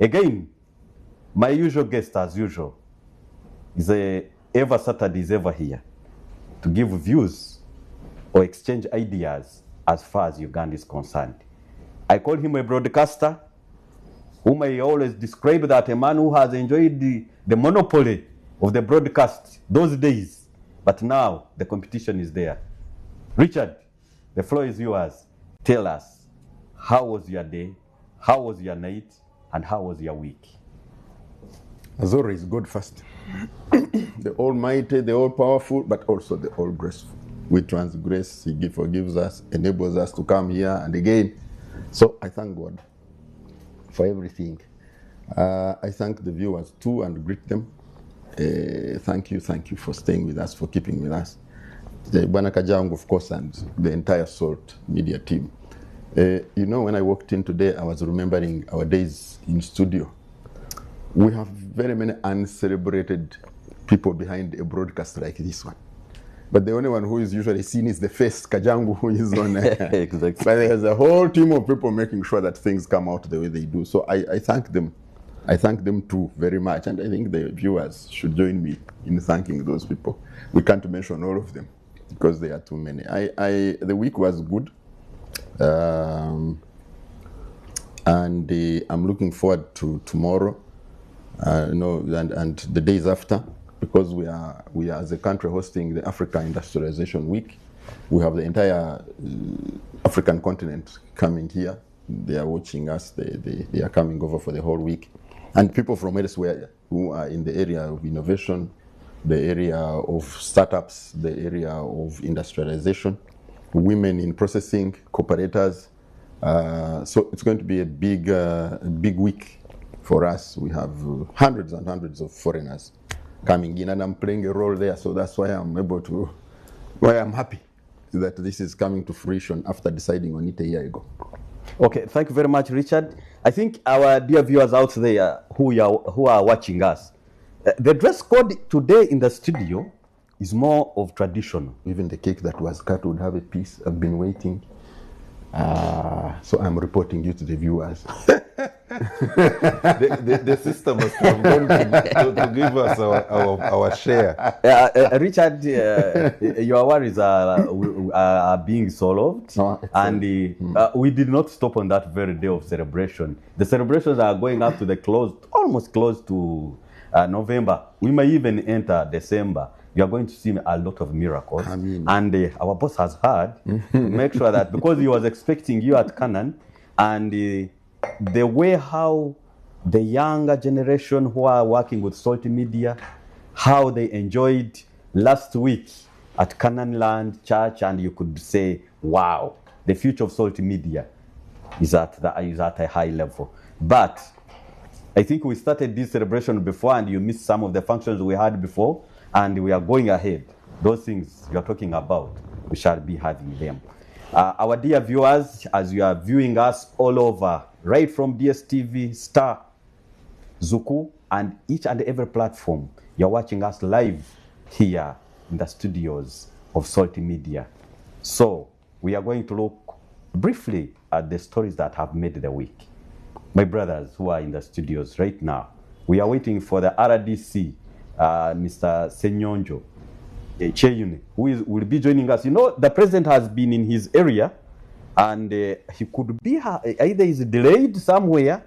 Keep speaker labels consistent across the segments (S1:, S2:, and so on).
S1: Again, my usual guest, as usual, is ever Saturday is ever here to give views or exchange ideas as far as Uganda is concerned. I call him a broadcaster, whom I always describe that a man who has enjoyed the monopoly of the broadcast those days. But now the competition is there. Richard, the floor is yours. Tell us, how was your day? How was your night? And how was your week?
S2: As always, God first. The Almighty, the All-Powerful, but also the All-Graceful. We transgress, He forgives us, enables us to come here and again. So I thank God for everything. I thank the viewers too and greet them. Thank you for staying with us, for keeping with us. The Bwana Kajangu, of course, and the entire SALT media team. You know, when I walked in today, I was remembering our days in studio. We have very many uncelebrated people behind a broadcast like this one. But the only one who is usually seen is the face, Kajangu, who is on.
S1: Exactly.
S2: But there's a whole team of people making sure that things come out the way they do. So I thank them. I thank them too very much. And I think the viewers should join me in thanking those people. We can't mention all of them because there are too many. The week was good. And I'm looking forward to tomorrow, and the days after, because we are as a country hosting the Africa Industrialization Week. We have the entire African continent coming here. They are watching us. They are coming over for the whole week, and people from elsewhere who are in the area of innovation, the area of startups, the area of industrialization, women in processing, cooperators. So it's going to be a big week for us. We have hundreds and hundreds of foreigners coming in, and I'm playing a role there. So that's why I'm happy that this is coming to fruition after deciding on it a year ago.
S1: Okay, thank you very much, Richard. I think our dear viewers out there who are watching us, the dress code today in the studio is more of traditional.
S2: Even the cake that was cut would have a piece. I've been waiting. So I'm reporting you to the viewers.
S3: the system must have gone to give us our share.
S1: Richard, your worries are being solved.
S2: No,
S1: and we did not stop on that very day of celebration. The celebrations are going up to almost close to November. We may even enter December. You are going to see a lot of miracles.
S2: Amen.
S1: And our boss has heard to make sure that, because he was expecting you at Canaan, and the way how the younger generation who are working with Salt Media, how they enjoyed last week at Canaan Land Church, and you could say, wow, the future of Salt Media is at a high level. But I think we started this celebration before, and you missed some of the functions we had before. And we are going ahead. Those things you're talking about, we shall be having them. Our dear viewers, as you are viewing us all over, right from DSTV, Star, Zuku, and each and every platform, you're watching us live here in the studios of Salt Media. So we are going to look briefly at the stories that have made the week. My brothers who are in the studios right now, we are waiting for the RDC, Mr. Senyonjo Cheyune, who will be joining us. You know, the president has been in his area, and he could be either is delayed somewhere,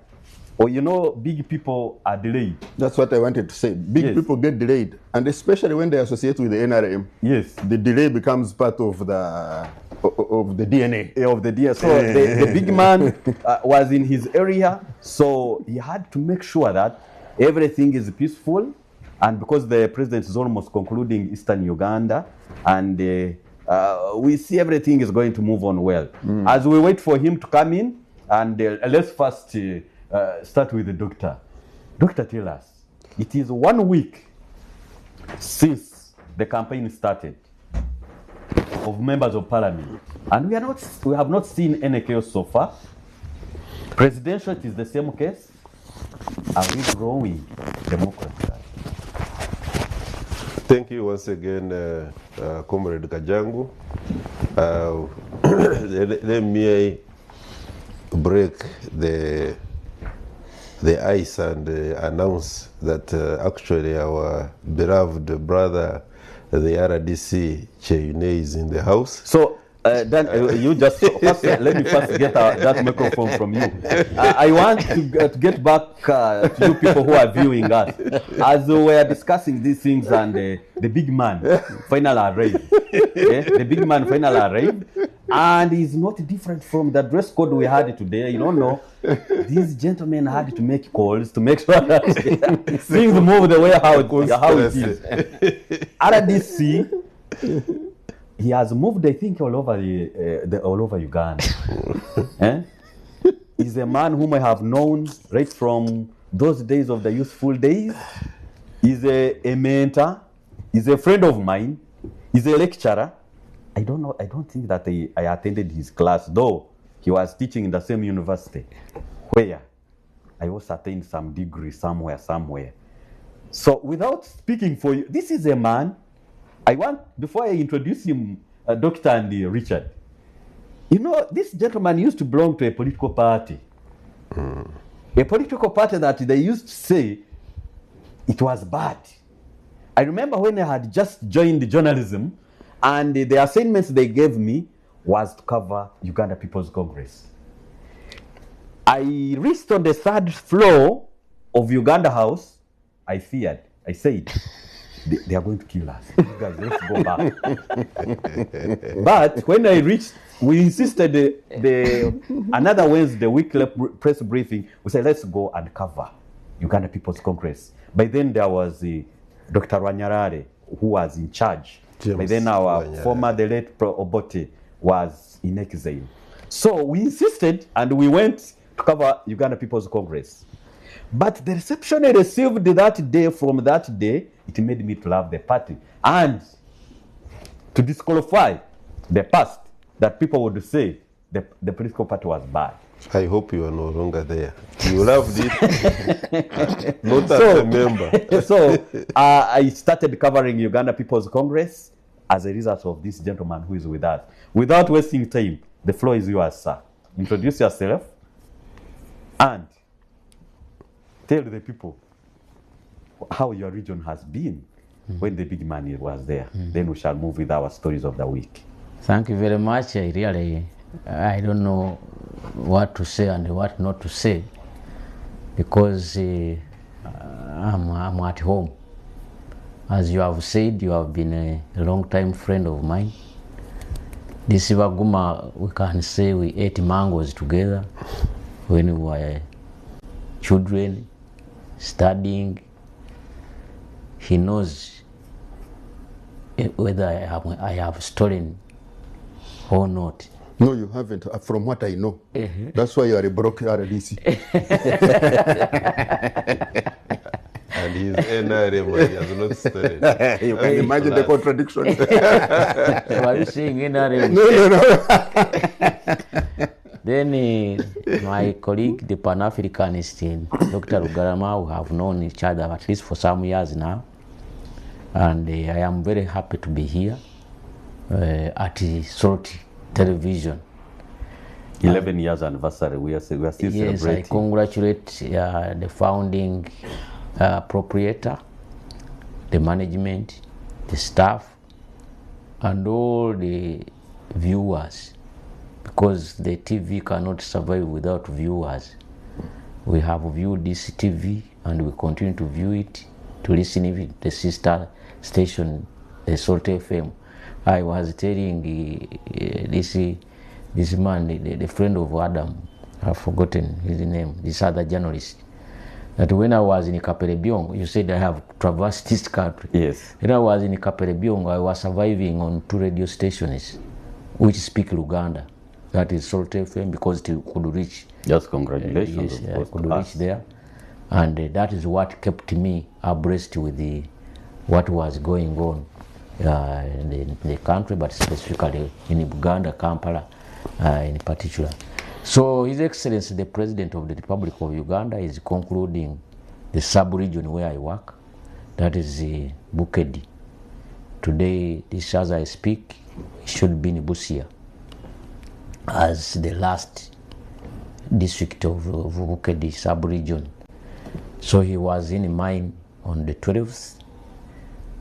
S1: or, you know, big people are delayed.
S2: That's what I wanted to say. Big people get delayed, and especially when they associate with the NRM.
S1: Yes,
S2: the delay becomes part of the DNA.
S1: Of the DNA. So the big man was in his area, so he had to make sure that everything is peaceful. And because the president is almost concluding Eastern Uganda, and we see everything is going to move on well. As we wait for him to come in, and let's first start with the doctor. Doctor, tell us, it is 1 week since the campaign started of members of parliament, and we have not seen any chaos so far. Presidential, it is the same case. Are we growing democratically?
S3: Thank you once again, Comrade Kajangu. Let me break the the ice and announce that actually our beloved brother, the RDC Cheyune, is in the house.
S1: So then you just first, let me first get that microphone from you. I want to get back to you people who are viewing us. As we were discussing these things and the big man finally arrived. The big man finally arrived. And he's not different from the dress code we had today. You don't know. These gentlemen had to make calls to make sure that things move the way how it is. RDC, he has moved, I think, all over all over Uganda. He's a man whom I have known right from those days of the youthful days. He's a mentor. He's a friend of mine. He's a lecturer. I don't know. I don't think that I attended his class, though he was teaching in the same university where I also attained some degree somewhere. So without speaking for you, this is a man. I want, before I introduce him, Dr. and Richard, you know, this gentleman used to belong to a political party. A political party that they used to say it was bad. I remember when I had just joined journalism, and the assignments they gave me was to cover Uganda People's Congress. I reached on the 3rd floor of Uganda House. I feared. I said, they are going to kill us. You guys, let's go back. But when I reached, we insisted another Wednesday weekly press briefing. We said, let's go and cover Uganda People's Congress. By then there was Dr. Wanyarare, who was in charge. By then our former, the late Obote, was in exile. So we insisted and we went to cover Uganda People's Congress. But the reception I received that day, from that day, it made me to love the party. And to disqualify the past, that people would say the political party was bad.
S3: I hope you are no longer there. You loved it, not as a member.
S1: So I started covering Uganda People's Congress as a result of this gentleman who is with us. Without wasting time, the floor is yours, sir. Introduce yourself and tell the people how your region has been when the big man was there. Then we shall move with our stories of the week.
S4: Thank you very much. I don't know what to say and what not to say, because I'm at home. As you have said, you have been a long-time friend of mine. This Ibaguma, we can say we ate mangoes together when we were children, studying. He knows whether I have stolen or not.
S2: No, you haven't, from what I know. That's why you are a broke RDC.
S3: And his NRM, he has not stolen.
S2: You can imagine the contradiction.
S4: Are you saying NRM?
S2: No.
S4: Then my colleague, the Pan-Africanist, Dr. Ugarama, we have known each other at least for some years now. And I am very happy to be here at Salty Television.
S1: 11 years anniversary, we are still celebrating.
S4: Yes, I congratulate the founding proprietor, the management, the staff, and all the viewers, because the TV cannot survive without viewers. We have viewed this TV and we continue to view it, to listen to the sister station, the Salt FM. I was telling this man, the friend of Adam, I've forgotten his name, this other journalist, that when I was in Kaperebyong, you said I have traversed this country.
S1: Yes.
S4: When I was in Kaperebyong, I was surviving on 2 radio stations which speak Luganda. That is Salt FM, because it could reach.
S1: Just congratulations.
S4: Yes, I could reach there. And that is what kept me abreast with what was going on in the country, but specifically in Uganda, Kampala in particular. So His Excellency, the President of the Republic of Uganda, is concluding the sub-region where I work, that is Bukedi. Today, this as I speak, it should be in Busia as the last district of Bukedi sub-region So he was in mine on the 12th,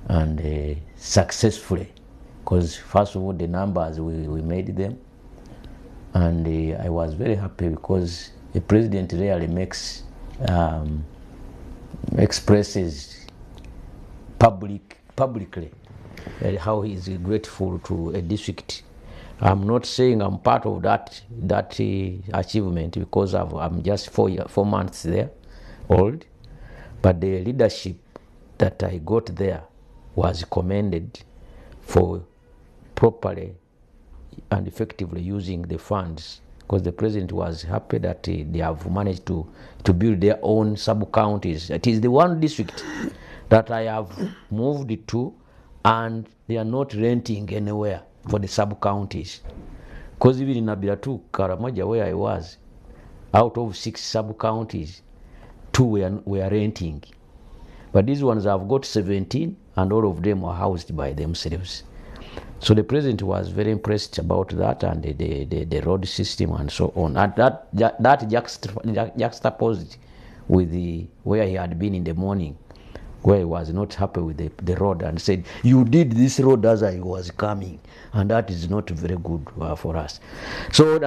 S4: and successfully, because first of all the numbers we made them, and I was very happy because the president rarely makes expresses publicly how he is grateful to a district. I'm not saying I'm part of that achievement because I'm just 4 months there old, but the leadership that I got there was commended for properly and effectively using the funds, because the president was happy that they have managed to build their own sub-counties. It is the one district that I have moved to, and they are not renting anywhere for the sub-counties. Because even in Abiratu, Karamoja, where I was, out of 6 sub-counties, 2 were renting. But these ones have got 17, and all of them are housed by themselves. So the president was very impressed about that, and the road system and so on. And that juxtaposed with where he had been in the morning, where he was not happy with the road, and said, "You did this road as I was coming, and that is not very good for us." So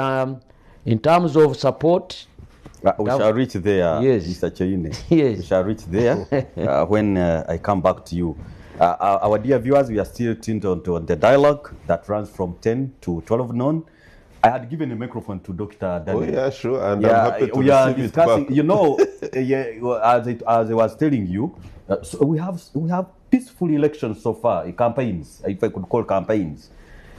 S4: in terms of support,
S1: we shall reach there,
S4: yes,
S1: Mr. Cheine.
S4: Yes.
S1: We shall reach there when I come back to you. Our dear viewers, we are still tuned on to the dialogue that runs from 10 to 12 noon. I had given a microphone to Dr. Daniel.
S3: Oh, yeah, sure. And I'm happy to receive it back.
S1: You know, as I was telling you, so we have peaceful elections so far, campaigns, if I could call campaigns.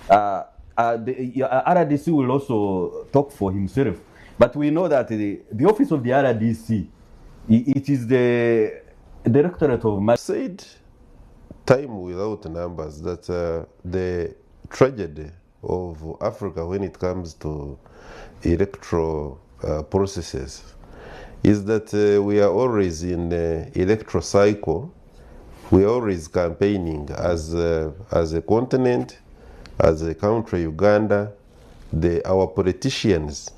S1: The RDC will also talk for himself. But we know that the office of the RDC, it is the Directorate of...
S3: Said time without numbers that the tragedy of Africa when it comes to electoral processes is that we are always in electoral cycle. We are always campaigning as a continent, as a country, Uganda. Our politicians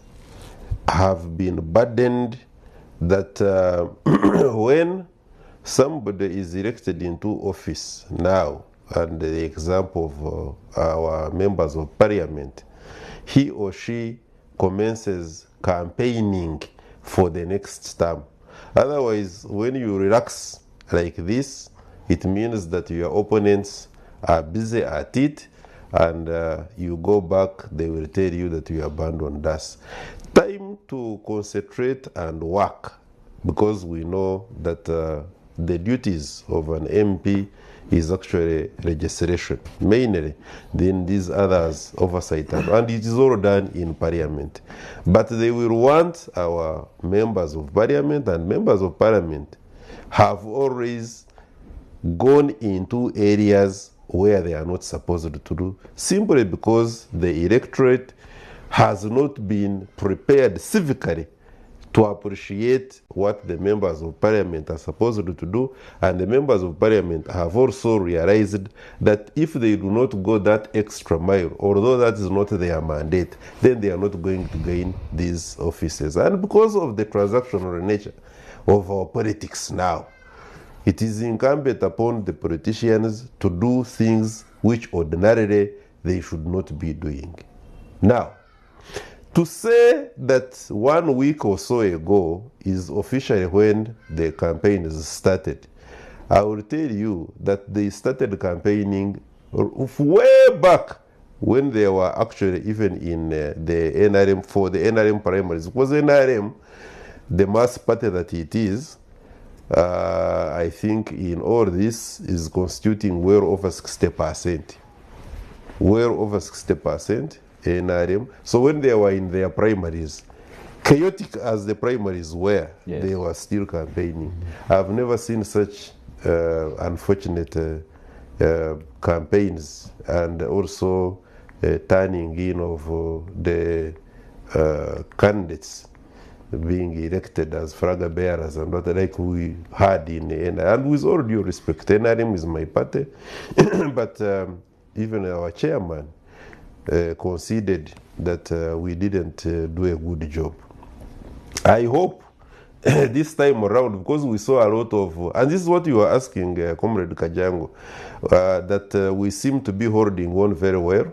S3: have been burdened that when somebody is elected into office now, and the example of our members of parliament, he or she commences campaigning for the next term. Otherwise, when you relax like this, it means that your opponents are busy at it, and you go back, they will tell you that you abandoned us. Time to concentrate and work, because we know that the duties of an MP is actually registration, mainly, then these others oversight, and it is all done in parliament. But they will want our members of parliament, and members of parliament have always gone into areas where they are not supposed to do, simply because the electorate has not been prepared civically to appreciate what the members of parliament are supposed to do. And the members of parliament have also realized that if they do not go that extra mile, although that is not their mandate, then they are not going to gain these offices. And because of the transactional nature of our politics now, it is incumbent upon the politicians to do things which ordinarily they should not be doing. Now, to say that 1 week or so ago is officially when the campaign is started, I will tell you that they started campaigning way back when they were actually even in the NRM, for the NRM primaries. Because NRM, the mass party that it is, I think in all this is constituting well over 60%. Well over 60%. NRM. So when they were in their primaries, chaotic as the primaries were, yes, they were still campaigning. I've never seen such unfortunate campaigns, and also turning in of the candidates being elected as flag bearers, and not like we had in the NRM. And with all due respect, NRM is my party, but even our chairman conceded that we didn't do a good job. I hope this time around, because we saw a lot of, and this is what you were asking, Comrade Kajango, that we seem to be holding on very well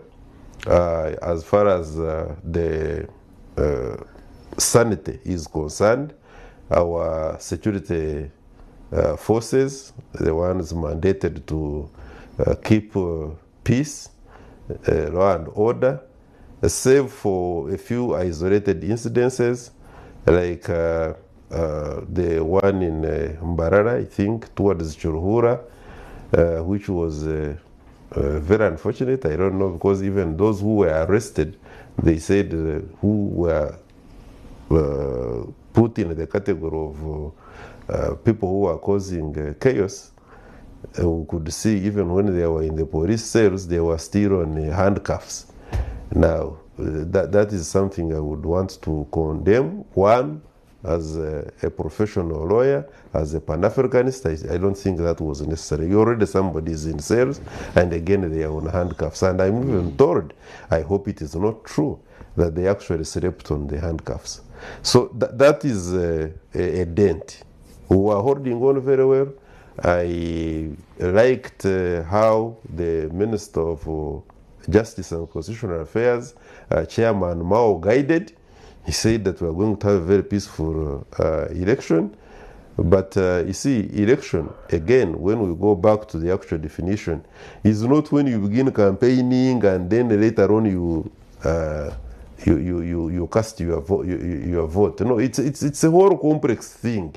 S3: as far as the sanity is concerned. Our security forces, the ones mandated to keep peace, law and order, save for a few isolated incidences, like the one in Mbarara, I think, towards Churhura, which was very unfortunate. I don't know, because even those who were arrested, they said who were put in the category of people who are causing chaos. We could see even when they were in the police cells, they were still on handcuffs. Now, that is something I would want to condemn. One, as a professional lawyer, as a Pan-Africanist, I don't think that was necessary. Already somebody is in cells, and again they are on handcuffs. And I'm even told, I hope it is not true, that they actually slept on the handcuffs. So that is a dent. We are holding on very well. I liked how the Minister of Justice and Constitutional Affairs, Chairman Mao, guided. He said that we are going to have a very peaceful election. But you see, election, again, when we go back to the actual definition, is not when you begin campaigning and then later on you cast your vote. No, it's a whole complex thing.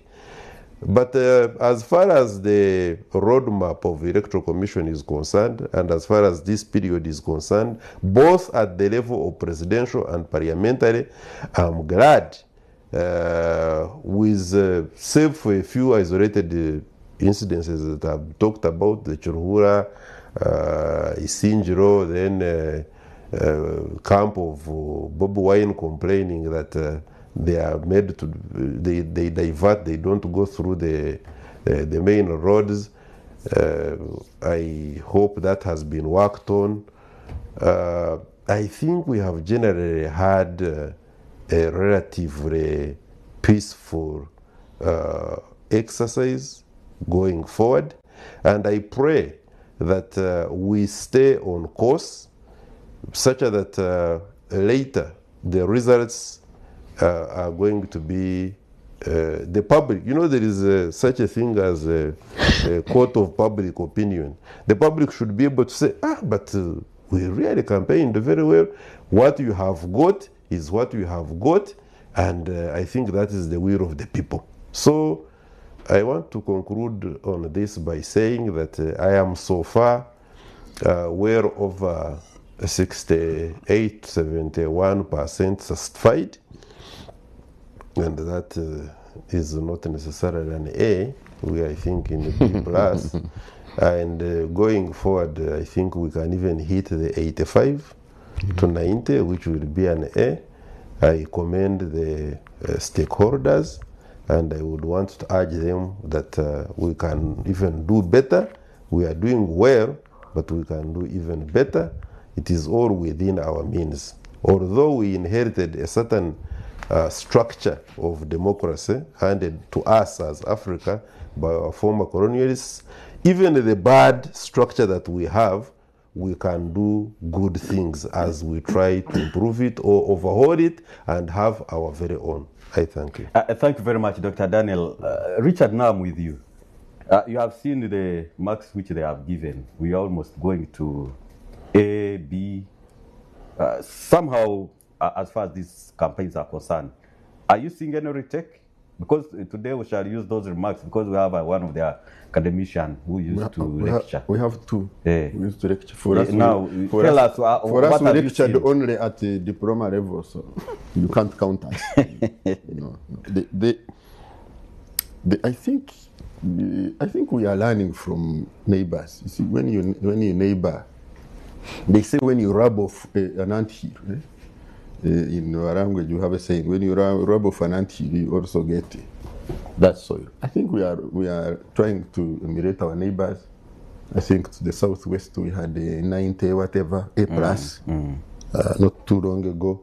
S3: But as far as the roadmap of the Electoral Commission is concerned, and as far as this period is concerned, both at the level of presidential and parliamentary, I'm glad, with save for a few isolated incidences that I've talked about, the Churhura, Isinjiro, then camp of Bobi Wine complaining that they are made to, they divert, they don't go through the main roads. I hope that has been worked on. I think we have generally had a relatively peaceful exercise going forward, and I pray that we stay on course, such that later the results are going to be the public. You know, there is such a thing as a court of public opinion. The public should be able to say, but we really campaigned very well. What you have got is what you have got, and I think that is the will of the people. So I want to conclude on this by saying that I am so far well over 68-71% satisfied, and that is not necessarily an A. We are, I think, in a B plus. And going forward, I think we can even hit the 85 to 90, which will be an A. I commend the stakeholders, and I would want to urge them that we can even do better. We are doing well, but we can do even better. It is all within our means. Although we inherited a certain structure of democracy handed to us as Africa by our former colonialists, even the bad structure that we have, we can do good things as we try to improve it or overhaul it and have our very own. I thank you.
S1: Thank you very much, Dr. Daniel. Richard, now I'm with you. You have seen the marks which they have given. We are almost going to A, B. Somehow, as far as these campaigns are concerned, are you seeing any retake? Because today we shall use those remarks because we have one of the academicians who used to lecture.
S2: We have two.
S1: Yeah.
S2: We used to lecture. For us,
S1: now,
S2: we lectured only at the diploma level, so you can't count us. No. I think we are learning from neighbors. You see, when you neighbor, they say when you rub off an anthill, in our language you have a saying, when you rub off an anthill, you also get that soil. I think we are trying to emulate our neighbors. I think to the southwest we had a 90 whatever A plus not too long ago.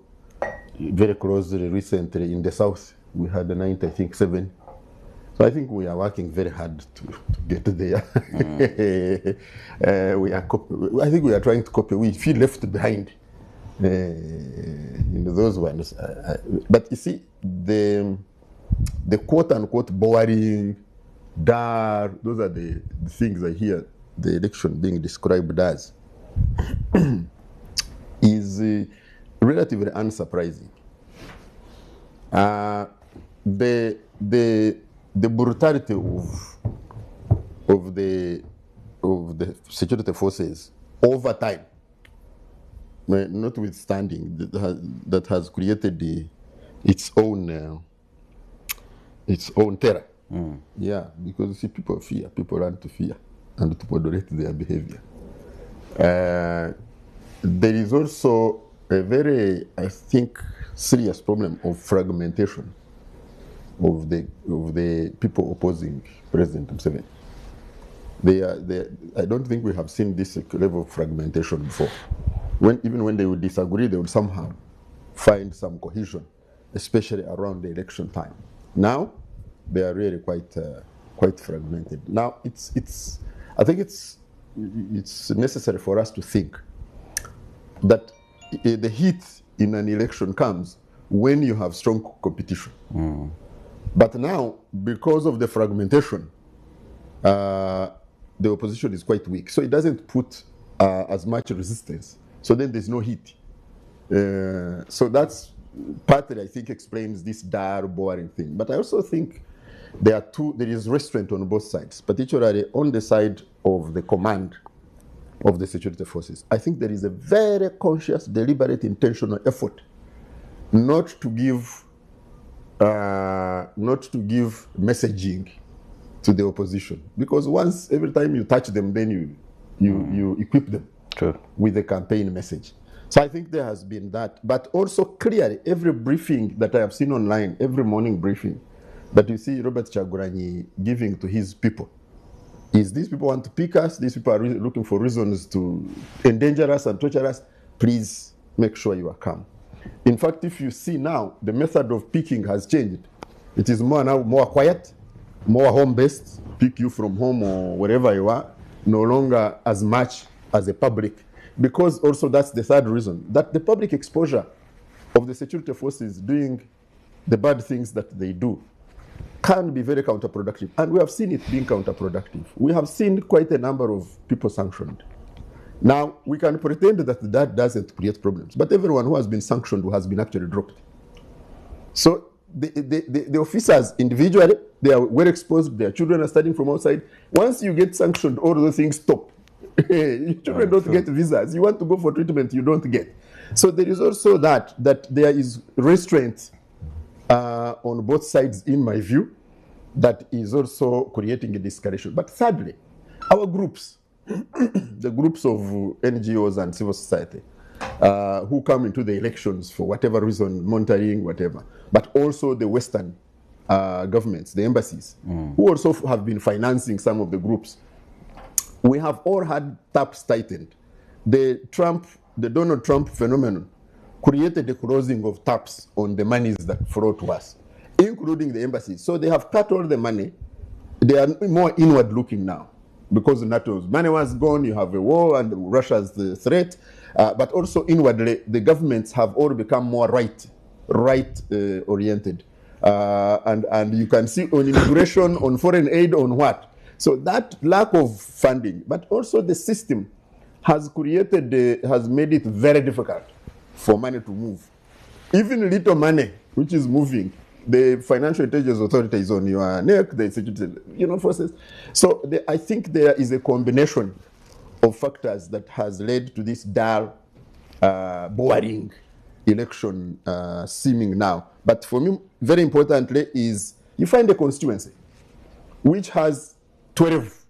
S2: Very closely recently in the south we had a 90, I think 7. So I think we are working very hard to get there. I think we are trying to copy. We feel left behind in those ones. But you see, the quote-unquote boring, dull, those are the things I hear the election being described as, is relatively unsurprising. The brutality of the security forces over time, notwithstanding, that has created its own terror. Yeah, because you see, people fear, people run to fear, and to moderate their behavior. There is also a very, I think, serious problem of fragmentation of the people opposing President Museveni. I don't think we have seen this level of fragmentation before. Even when they would disagree, they would somehow find some cohesion, especially around the election time. Now, they are really quite fragmented. Now, I think it's necessary for us to think that the heat in an election comes when you have strong competition. But now, because of the fragmentation, the opposition is quite weak. So it doesn't put as much resistance. So then there's no heat. So that's partly, I think, explains this dull, boring thing. But I also think there is restraint on both sides, particularly on the side of the command of the security forces. I think there is a very conscious, deliberate, intentional effort not to give messaging to the opposition, because every time you touch them, then you equip them with a campaign message. So I think there has been that, but also clearly every briefing that I have seen online, every morning briefing that you see Robert Kyagulanyi giving to his people, is these people want to pick us, these people are looking for reasons to endanger us and torture us, please make sure you are calm. In fact, if you see now, the method of picking has changed. It is more quiet, more home-based, pick you from home or wherever you are, no longer as much as a public. Because also that's the third reason, that the public exposure of the security forces doing the bad things that they do can be very counterproductive. And we have seen it being counterproductive. We have seen quite a number of people sanctioned. Now, we can pretend that doesn't create problems, but everyone who has been sanctioned has been actually dropped. So the officers individually, they are well exposed, their children are studying from outside. Once you get sanctioned, all those things stop. Your children don't get visas. You want to go for treatment, you don't get. So there is also that there is restraint on both sides, in my view, that is also creating a discouragement. But thirdly, our groups, the groups of NGOs and civil society, who come into the elections for whatever reason, monitoring, whatever, but also the Western governments, the embassies, who also have been financing some of the groups. We have all had taps tightened. The Donald Trump phenomenon created the closing of taps on the monies that flow to us, including the embassies. So they have cut all the money. They are more inward looking now, because NATO's money was gone, you have a war and Russia's the threat, but also inwardly, the governments have all become more right-oriented. And you can see on immigration, on foreign aid, on what. So that lack of funding, but also the system has made it very difficult for money to move. Even little money, which is moving, the Financial Intelligence Authority is on your neck, the security, forces. So I think there is a combination of factors that has led to this dull, boring election seeming now. But for me, very importantly, is you find a constituency which has 12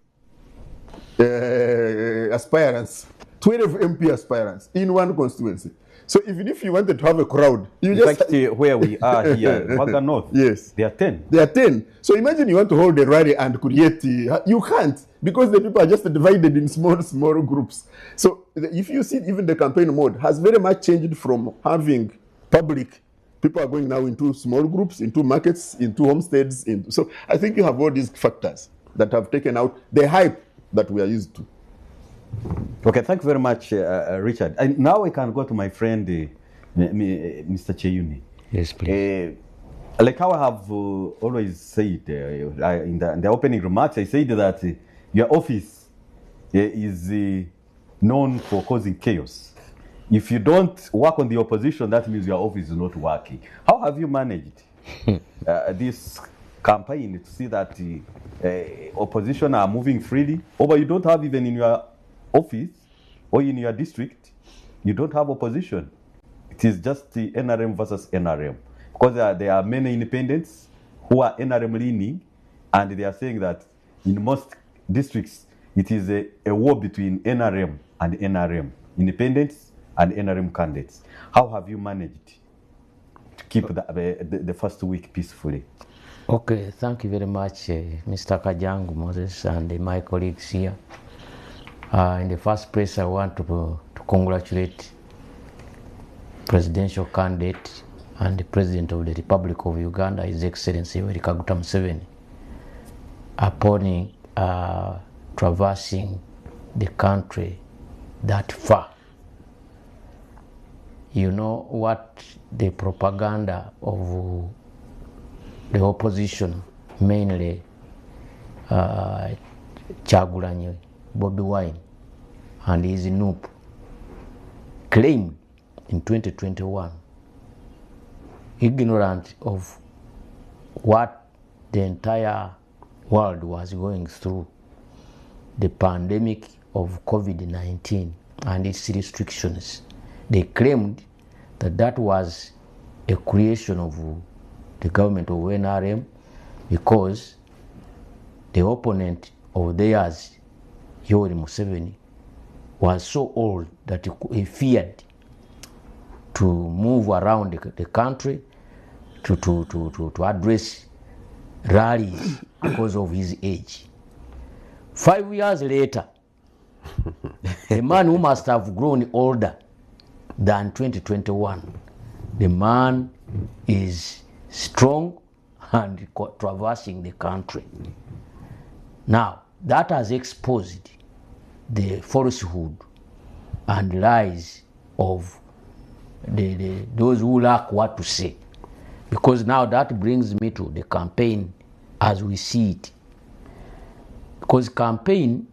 S2: aspirants, 12 MP aspirants in one constituency. So even if you wanted to have a crowd, you just...
S1: where we are here, Wagga North,
S2: yes,
S1: they are 10.
S2: They are 10. So imagine you want to hold a rally and create... you can't, because the people are just divided in small groups. So if you see, even the campaign mode has very much changed from having public People are going now into small groups, into markets, into homesteads. So I think you have all these factors that have taken out the hype that we are used to.
S1: Okay, thank you very much, Richard. And now I can go to my friend, Mr. Cheyuni.
S4: Yes, please.
S1: Like how I have always said in the opening remarks, I said that your office is known for causing chaos. If you don't work on the opposition, that means your office is not working. How have you managed this campaign to see that opposition are moving freely? Or you don't have even in your office or in your district, you don't have opposition. It is just the NRM versus NRM. Because there are many independents who are NRM leaning, and they are saying that in most districts, it is a war between NRM and NRM, independents and NRM candidates. How have you managed to keep the first week peacefully?
S4: Okay, thank you very much, Mr. Kajangu Moses and my colleagues here. In the first place, I want to congratulate presidential candidate and the President of the Republic of Uganda, His Excellency Yoweri Kaguta Museveni, upon traversing the country that far. You know what the propaganda of the opposition, mainly Kyagulanyi, Bobi Wine, and his NUP, claimed in 2021, ignorant of what the entire world was going through, the pandemic of COVID-19 and its restrictions. They claimed that that was a creation of the government of NRM because the opponent of theirs, Yoweri Museveni, was so old that he feared to move around the country to address rallies because of his age. 5 years later, a man who must have grown older than 2021, the man is strong and traversing the country. Now, that has exposed the falsehood and lies of those who lack what to say. Because now that brings me to the campaign as we see it. Because campaign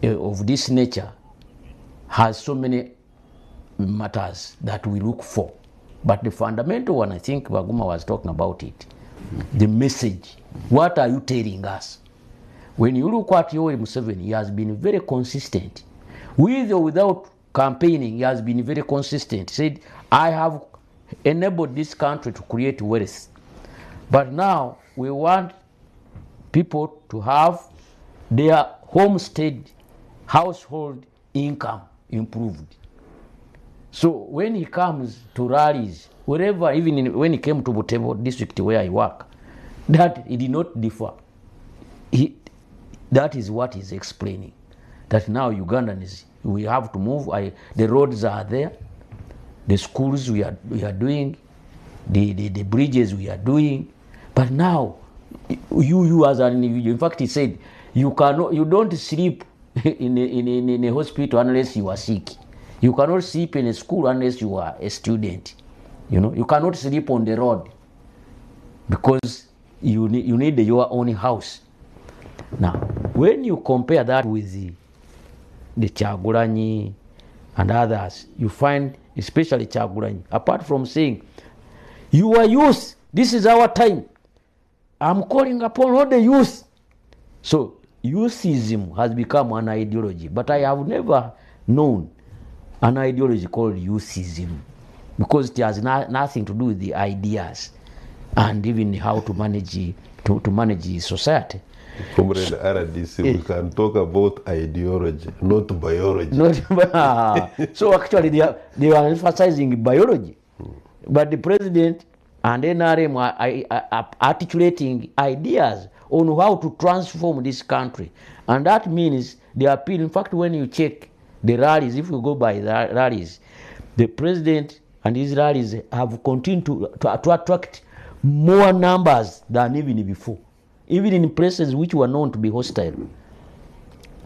S4: of this nature has so many matters that we look for. But the fundamental one, I think Baguma was talking about it, the message. What are you telling us? When you look at Yoweri Museveni, he has been very consistent. With or without campaigning, he has been very consistent. He said, I have enabled this country to create wealth. But now we want people to have their homestead household income improved. So when he comes to rallies, wherever, even when he came to Butembo district where I work, that he did not differ. That is what he's explaining. That now Ugandans, we have to move. The roads are there. The schools we are doing. The bridges we are doing. But now, you as an individual, in fact he said, you don't sleep in a hospital unless you are sick. You cannot sleep in a school unless you are a student. You know, you cannot sleep on the road because you need your own house. Now, when you compare that with the Kyagulanyi and others, you find, especially Kyagulanyi, apart from saying, you are youth, this is our time, I'm calling upon all the youth. So, youthism has become an ideology, but I have never known an ideology called youthism because it has nothing to do with the ideas and even how to manage society.
S3: Comrade RDC, we can talk about ideology, not biology.
S4: So actually they are emphasizing biology. But the president and NRM are articulating ideas on how to transform this country. And that means they appeal. In fact, when you check the rallies, if you go by the rallies, the president and these rallies have continued to attract more numbers than even before, even in places which were known to be hostile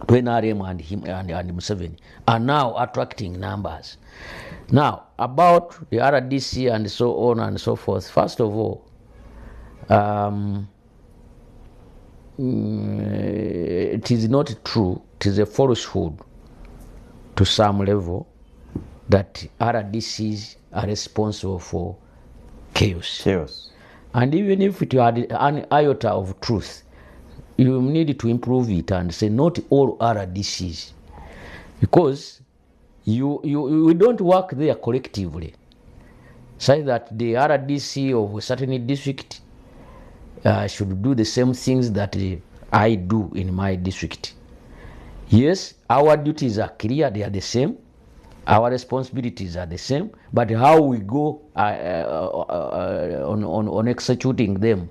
S4: to NRM and him and Museveni, are now attracting numbers. Now, about the RDC and so on and so forth, first of all, it is not true, it is a falsehood to some level that RDCs are responsible for chaos. And even if it had an iota of truth, you need to improve it and say not all RDCs, because we don't work there collectively. Say that the RDC of a certain district should do the same things that I do in my district. Yes, our duties are clear, they are the same. Our responsibilities are the same, but how we go on executing them,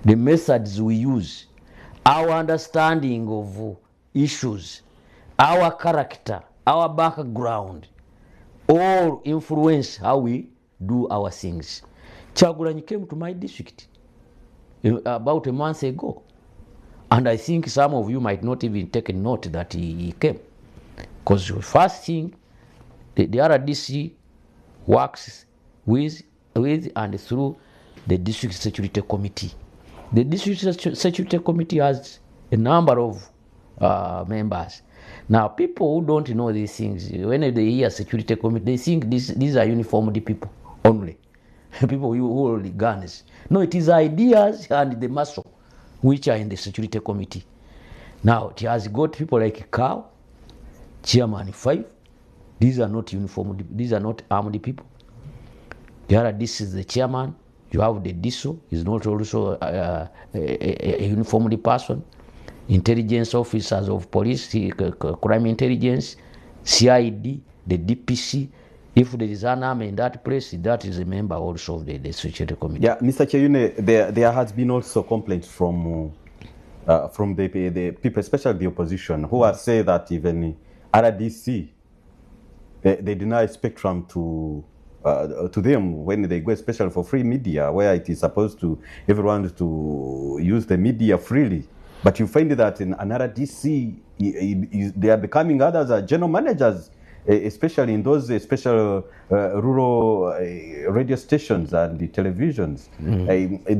S4: the methods we use, our understanding of issues, our character, our background, all influence how we do our things. Chagulanyi came to my district about a month ago, and I think some of you might not even take a note that he came, because the first thing, the RDC works with and through the District Security Committee. The District Security Committee has a number of members. Now, people who don't know these things, when they hear Security Committee, they think these are uniformed people only. People who hold guns. No, it is ideas and the muscle which are in the Security Committee. Now, it has got people like Cow, Chairman 5. These are not uniformed, these are not armed people. The RDC is the chairman. You have the DISO, is not also a uniformed person. Intelligence officers of police, crime intelligence, CID, the DPC. If there is an army in that place, that is a member also of the Security Committee.
S1: Yeah, Mr. Cheyune, there has been also complaints from the people, especially the opposition, who have said that even RDC, they deny spectrum to them when they go, especially for free media, where it is supposed to everyone to use the media freely. But you find that in another DC, they are becoming others are general managers, especially in those special rural radio stations and the televisions.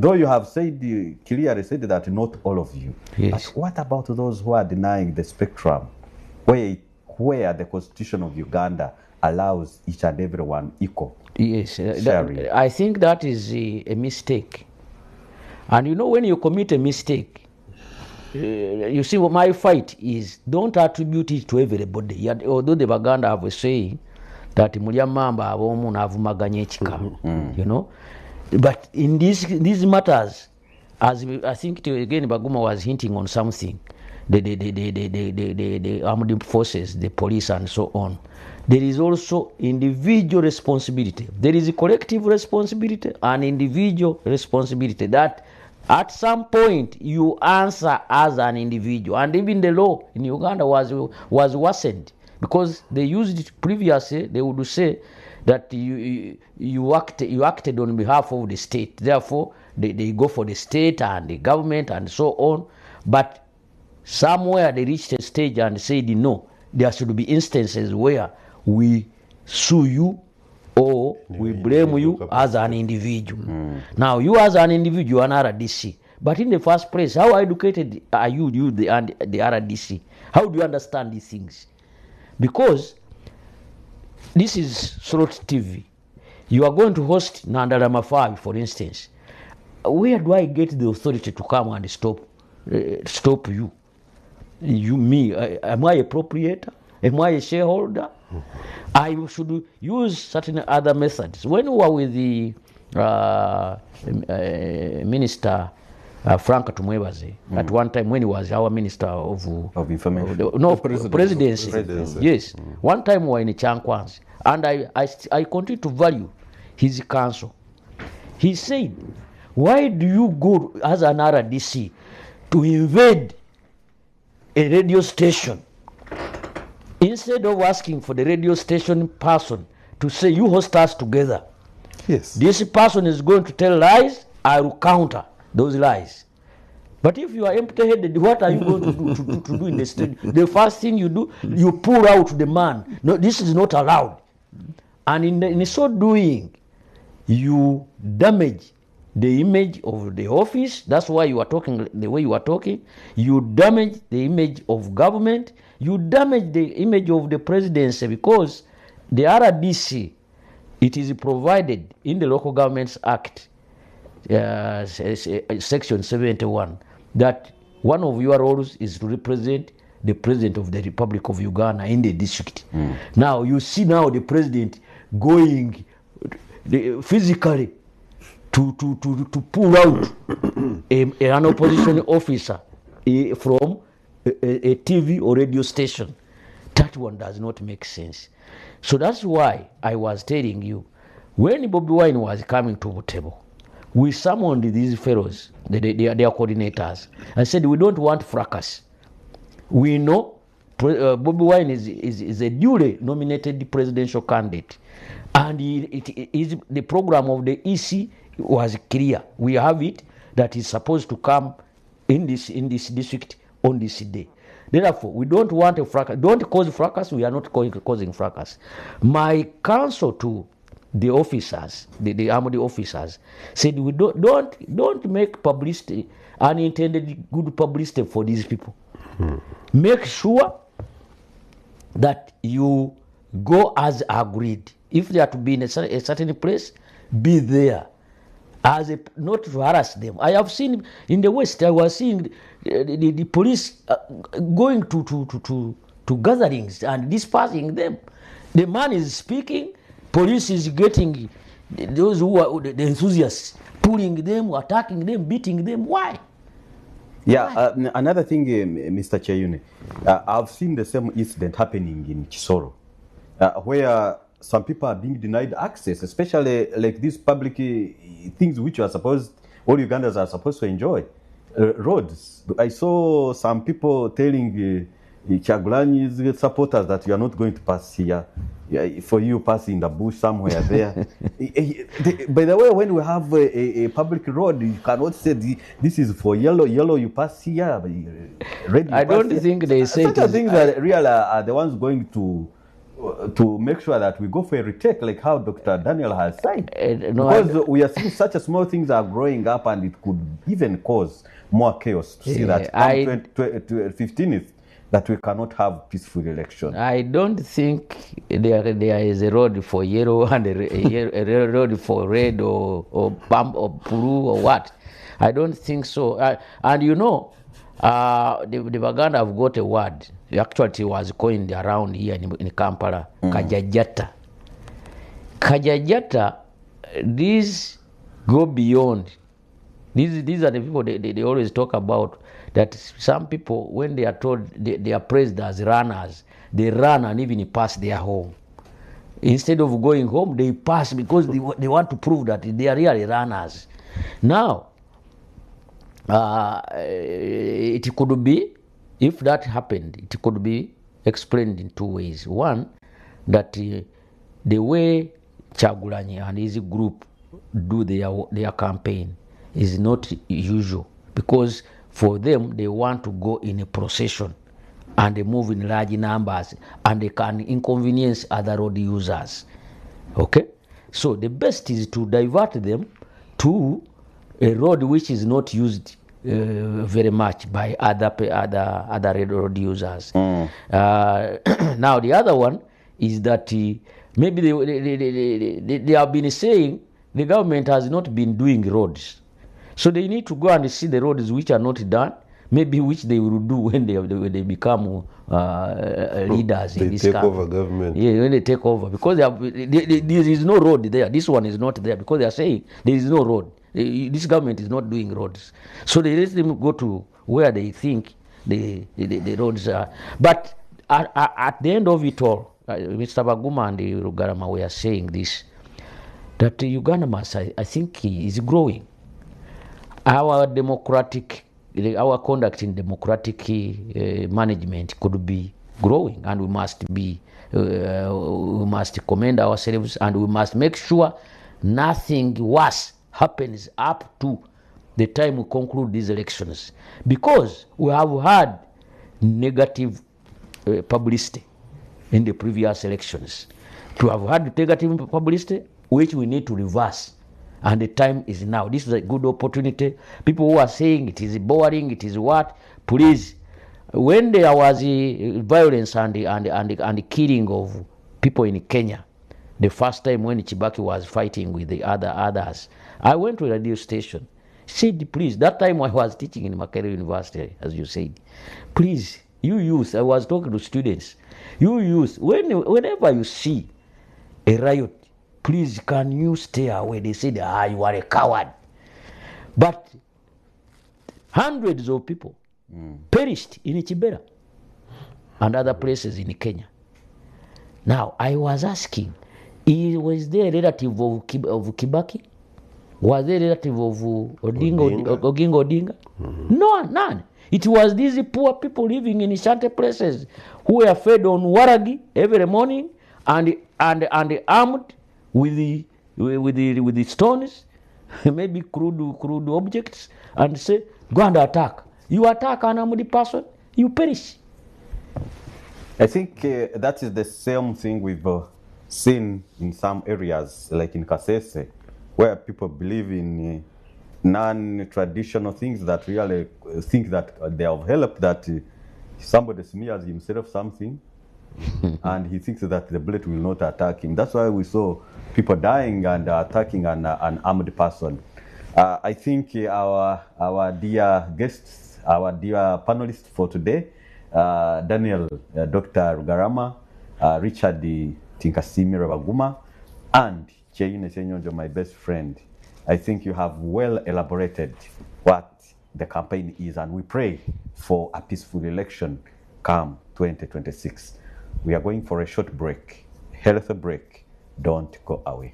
S1: Though you have said clearly said that not all of you.
S4: Yes.
S1: But what about those who are denying the spectrum, where the Constitution of Uganda allows each and everyone equal?
S4: Yes, I think that is a mistake. And you know, when you commit a mistake, you see, what my fight is, don't attribute it to everybody. Yet, although the Baganda have a saying that mulyamamba abomu navumaganya ekika, you know, but in these matters, as I think again Baguma was hinting on something, the armed forces, the police, and so on. There is also individual responsibility. There is a collective responsibility and individual responsibility that at some point you answer as an individual. And even the law in Uganda was worsened, because they used it previously. They would say that you acted on behalf of the state. Therefore, they go for the state and the government and so on. But somewhere they reached a stage and said, no, there should be instances where we sue you or we blame you as an individual. Now, you as an individual are an RDC. But in the first place, how educated are you the RDC? How do you understand these things? Because this is Slot TV. You are going to host Nandala Mafai, for instance. Where do I get the authority to come and stop you? Me? Am I a proprietor? Am I a shareholder? I should use certain other methods. When we were with the Minister Frank Tumwebaze, at one time when he was our Minister of Information, Presidency. Yes. One time we were in Chankwanzi, and I continue to value his counsel. He said, why do you go as an RDC to invade a radio station instead of asking for the radio station person to say you host us together.
S3: Yes.
S4: This person is going to tell lies, I will counter those lies. But if you are empty-headed, what are you going to do in the street? The first thing you do, you pull out the man. No, this is not allowed. And in so doing, you damage the image of the office. That's why you are talking the way you are talking. You damage the image of government. You damage the image of the presidency, because the RDC, it is provided in the Local Governments Act, section 71, that one of your roles is to represent the President of the Republic of Uganda in the district. Now you see now the President going physically to pull out an opposition officer from a TV or radio station. That one does not make sense. So that's why I was telling you, when Bobby Wine was coming to the table, we summoned these fellows, their coordinators, and said, we don't want fracas. We know Bobby Wine is a duly nominated presidential candidate. And the program of the EC was clear. We have it that is supposed to come in this district on this day. Therefore, we don't want a fracas. Don't cause fracas. We are not causing fracas. My counsel to the officers, the armed officers, said, we don't make publicity, unintended good publicity for these people. Make sure that you go as agreed. If they are to be in a certain place, be there. Not to harass them. I have seen in the West, I was seeing the police going to gatherings and dispersing them. The man is speaking, police is getting those who are the enthusiasts, pulling them, attacking them, beating them. Why?
S1: Yeah, another thing, Mr. Cheyune, I've seen the same incident happening in Chisoro, where some people are being denied access, especially like these public things which are supposed, all Ugandans are supposed to enjoy. Roads. I saw some people telling Kyagulanyi's supporters that you are not going to pass here. For you pass in the bush somewhere there. By the way, when we have a public road, you cannot say this is for yellow, you pass here. Red,
S4: I don't think they say
S1: such things that really are the ones going to make sure that we go for a retake, like how Dr. Daniel has said. Because we are seeing such a small things are growing up, and it could even cause more chaos to see that 15th that we cannot have peaceful election.
S4: I don't think there is a road for yellow and a road for red or pump or blue or what. I don't think so. And you know, the Baganda have got a word. Actually, it was coined around here in Kampala. Kajajata. Kajajata, these go beyond. These are the people they always talk about, that some people, when they are told they are praised as runners, they run and even pass their home. Instead of going home, they pass because they want to prove that they are really runners. Now, it could be, if that happened, it could be explained in two ways. One, that the way Kyagulanyi and his group do their campaign is not usual, because for them, they want to go in a procession and they move in large numbers and they can inconvenience other road users. Okay? So the best is to divert them to a road which is not used very much by other road users. Now the other one is that maybe they have been saying the government has not been doing roads. So they need to go and see the roads which are not done, maybe which they will do when they become leaders in this country. They take over government. Yeah, when they take over. Because there is no road there. This one is not there because they are saying there is no road. This government is not doing roads. So they let them go to where they think the roads are. But at the end of it all, Mr. Baguma and Rugarama were saying this, that Uganda must, I think, is growing. Our conduct in democratic management could be growing, and we must be we must commend ourselves, and we must make sure nothing worse happens up to the time we conclude these elections, because we have had negative publicity in the previous elections. To have had negative publicity, which we need to reverse, and the time is now. This is a good opportunity. People who are saying it is boring, it is what, please, when there was violence and the killing of people in Kenya, the first time when Chibaki was fighting with the others, I went to a radio station, said, please, that time I was teaching in Makerere University, as you said, please, you youth, I was talking to students, you youth, whenever you see a riot, please, can you stay away? They said, you are a coward. But hundreds of people perished in Kibera and other places in Kenya. Now, I was asking, was there a relative of Kibaki? Was there a relative of Oginga Odinga? No, none. It was these poor people living in shanty places who were fed on waragi every morning and armed with the stones, maybe crude objects, and say, go and attack. You attack an armed person, you perish.
S1: I think that is the same thing we've seen in some areas, like in Kasese, where people believe in non-traditional things that really think that they have helped, that somebody smears himself something and he thinks that the bullet will not attack him. That's why we saw people dying and attacking an armed person. I think our dear guests, our dear panelists for today, Daniel, Dr. Rugarama, Richard Tinkasimi Rabaguma, and Cheine Senyonjo, my best friend. I think you have well elaborated what the campaign is, and we pray for a peaceful election come 2026. We are going for a short break, health break. Don't go away.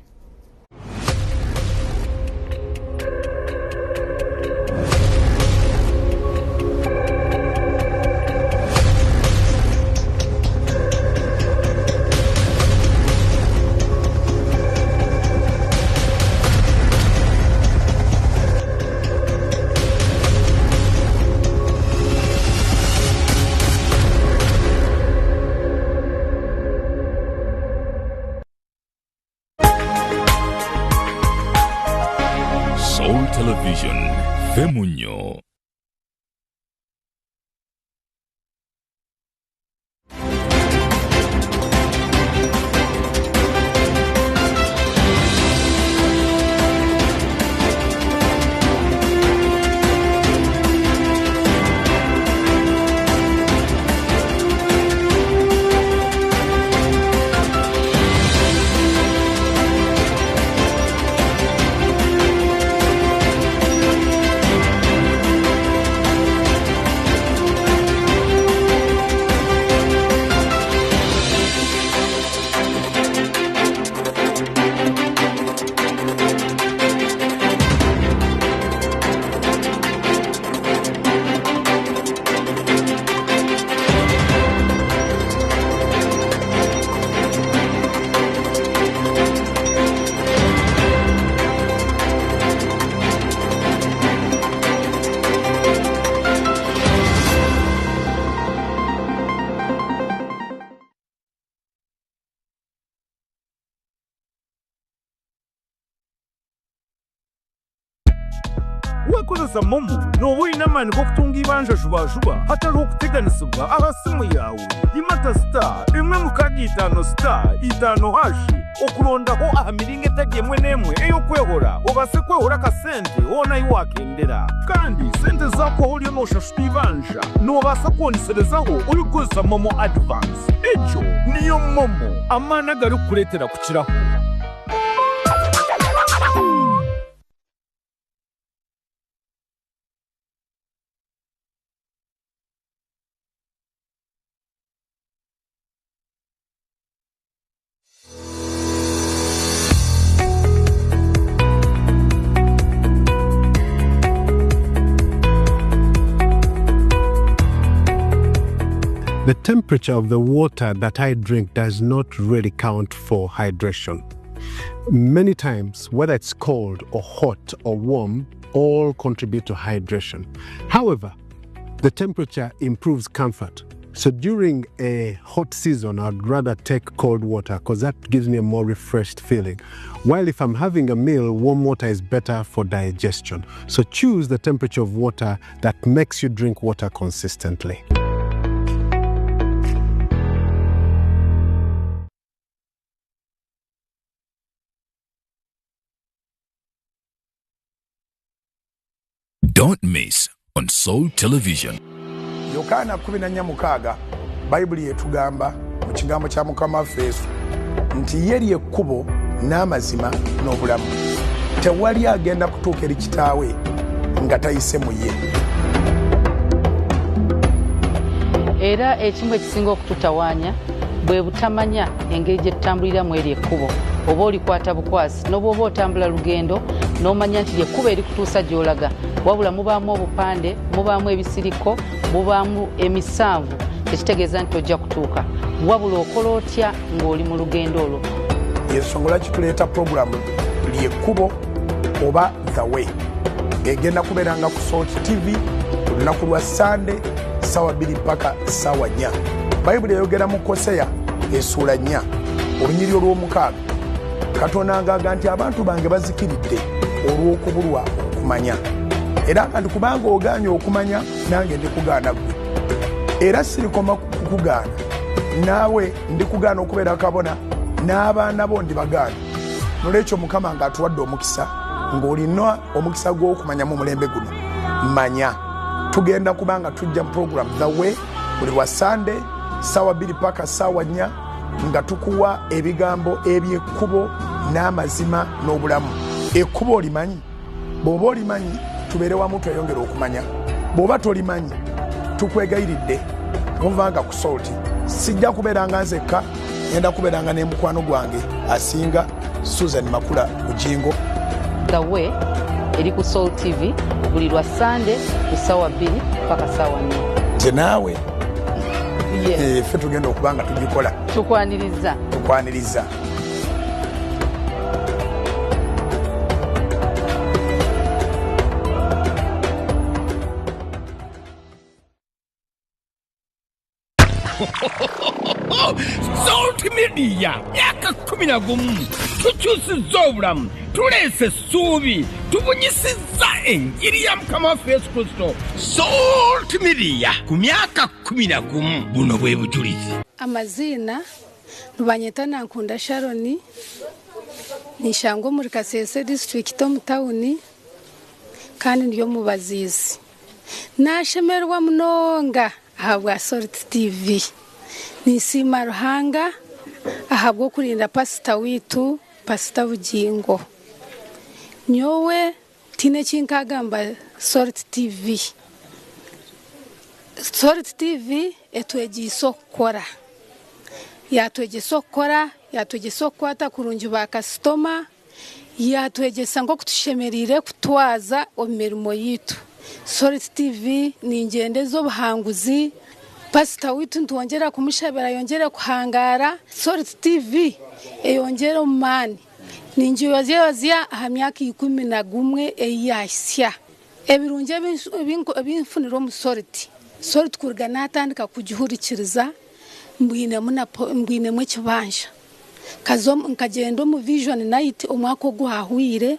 S5: Television, Femunyo.
S6: wekozesa momo n'oba olina amaanyi g'okutunga ibanja jubajuba hatali okuteganisibwa abasimu yawe imata star 1 star 5 hashi okulondaho aha miringo etagi emwe n'emwe ey'okwehora obase kwehora akasente wonayi wakendera kandi sente zaako oliyo n'oshashuta ibanja n'obaasa kwoniserezaho olikozesa momo advance egyo niyo momo amaani agari kukuleetera kukiraho.
S7: The temperature of the water that I drink does not really count for hydration. Many times, whether it's cold or hot or warm, all contribute to hydration. However, the temperature improves comfort. So during a hot season, I'd rather take cold water because that gives me a more refreshed feeling. While if I'm having a meal, warm water is better for digestion. So choose the temperature of water that makes you drink water consistently.
S5: Don't miss on Soul Television.
S6: Yokaana 14:6 Bayibuli etugamba mu kigambo kya Mukama waffe Yesu nti ye lye kkubo n'amazima n'obulamu. Tewali agenda kutuuka eri kitaawe nga tayise mu ye.
S8: Era ekimu ekisinga okututawaanya bwe butamanya engeri gye tutambuliramu eri ekkubo. Oba olikwata bukwasi n'obwoba otambula lugendo n'omanya nti ekkubo erikutuusa gy'olaga. Wabula mubaamu obupande, mubaamu ebisiriko, mubaamu emisanvu ekitegeeza nti ojja kutuuka. Wabula okola otya ng'oli mu lugendo olwo.
S6: Yensonga lwaki tuleeta puroguramu ly'ekkubo oba The Way. Egenda kubeeranga ku Salt TV ku lunaku lwa Sande ssaawa 2 mpaka ssaawa 4. Bayibuli eyogera mu Koseya essuula 4 olunyiri olw'omukaaga. Katonda ng'aga nti abantu bange bazikiridde olw'okubulwa okumanya. Era kandi kubanga ogaanye okumanya nange ndikugaana gwe. Era sirikoma kukugaana naawe ndikugaana okubeera kabona n'abaana bo ndibagaana. Nolwekyo Mukama ng'atuwadde omukisa ng'olina omukisa gw'okumanya mu mulembe guno. Manya tugenda kubanga tujja mu program The Way buli lwa Sande ssaawa 2 mpaka ssaawa 4 nga tukuwa ebigambo eby'ekkubo n'amazima n'obulamu. Ekkubo olimanyi? Bw'oba olimanyi tubeere wamu tweyongera okumanya. Bw'oba tolimanyi tukwegayiridde tovanga ku Salt. Sijja kubeeranga nzekka, ngenda kubeeranga ne mukwano gwange asinga Susan Makula Bujingo.
S8: The Way eri ku Soul TV buli lwa Sande ku ssaawa 2 mpaka ssaawa 4.
S6: Nze naawe ffe tugenda okubanga tugikola. Tukwaniriza.
S9: Salt Media myaka 11 tukyusizza obulamu tuleese essuubi tubunyisizza enjiri ya Mukama waffe Yesu Kristo. Salt Media ku myaka 11 buno bwe bujulizi.
S10: Amazina Rubanyeta Nankunda Sharoni nishango muri Kasese district omu town kandi ndiyo mu Bazizi. Nashemerwa munonga ahabwa Salt TV. Nisima Ruhanga ahabwo kurinda pastor witu Pastor Bujingo. Nyowe tine chinkagamba Salt TV. Salt TV etwegiso kora. Yatwegiso kora, yatwegiso kwata kurungi ba customer, yatwegesa ngo kutushemerire kutwaza omirimo yitu. Salt TV ni ngendezo buhanguzi. Pastor witu ntwongera kumushabira yongera kuhangara. Salt TV eyongera umani. Ninji wazia aha myaka 11 eyasya. Ebirunje ebinfuniro mu Salt. Salt kurgana atandika kugihurikiriza mbwine mwe kibanja. Kazom nkagendo mu Vision Night omwaka ogwahwire.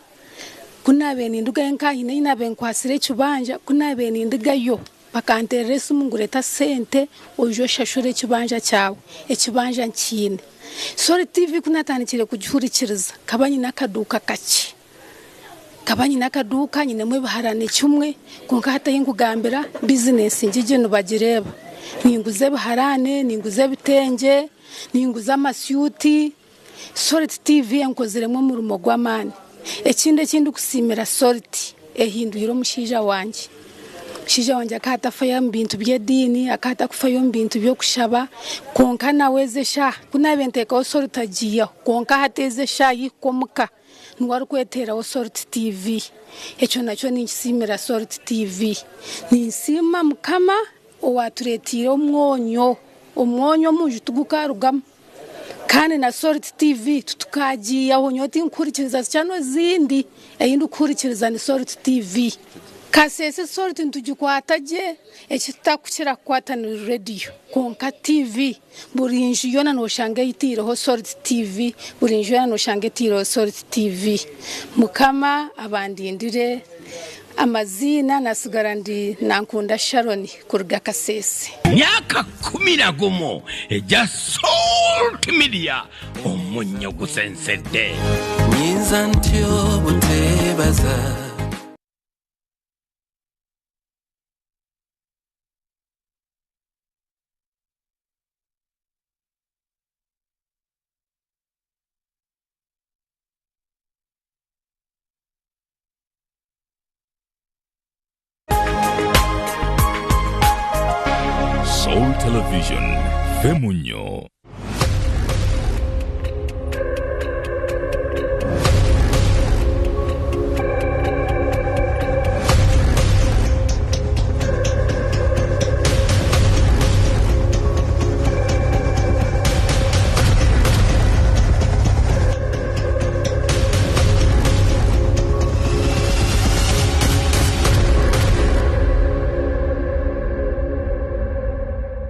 S10: Kunabe ninduga enkahine inabe nkwasire kibanja kunabe ninduga yo. Bakanteresa mungureta sente ojo shashure kibanja cyawe ekibanja nkine. Salt TV kunatanikire kugihurikiriza kabanyi nakaduka kaki. Kabanyi nakaduka nyine mwe baharane kimwe kunka hatayingugambira business njije no bagireba. Ninguze baharane, ninguze bitenge, ninguze amasyuti. Salt TV yankozeremo mu rumo gw'amani. Ekindi kusimira Salt ehinduhiro mushija wanje. Shija wanje akata faya mbintu byedini akata kufayo mbintu byo kushaba konka naweze sha kunabenteka Salt agiya konka hateze sha yikomuka nwari kwetera Salt TV. Echo nacho ninsimira Salt TV. Ninsima Mukama owaturetira omwonyo omwonyo munju tugukarugamu kandi na Salt TV tutukagiyaho nyoti nkurikiriza cyano zindi eyindi ukurikiriza ni Salt TV kasese Salt ntugikwataje ekitakukira kwata ni radio konka TV burinju yona no shange yitireho Salt TV burinju yona no shange yitireho Salt TV mukama abandindire amazina nasigara ndi nankunda Sharon kurga kasese
S9: myaka 11 eja Salt Media omunyo gusensedde
S11: nyinza ntyo butebaza
S5: Soul Television, Femunyo.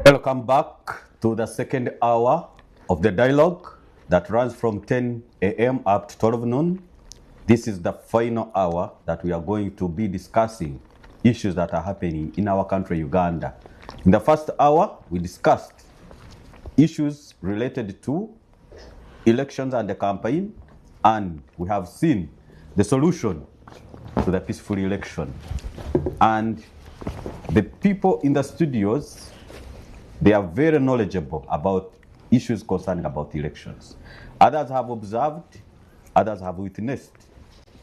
S1: Welcome back to the second hour of the dialogue that runs from 10 a.m. up to 12 noon. This is the final hour that we are going to be discussing issues that are happening in our country, Uganda. In the first hour, we discussed issues related to elections and the campaign, and we have seen the solution to the peaceful election. And the people in the studios, they are very knowledgeable about issues concerning about elections. Others have observed, others have witnessed,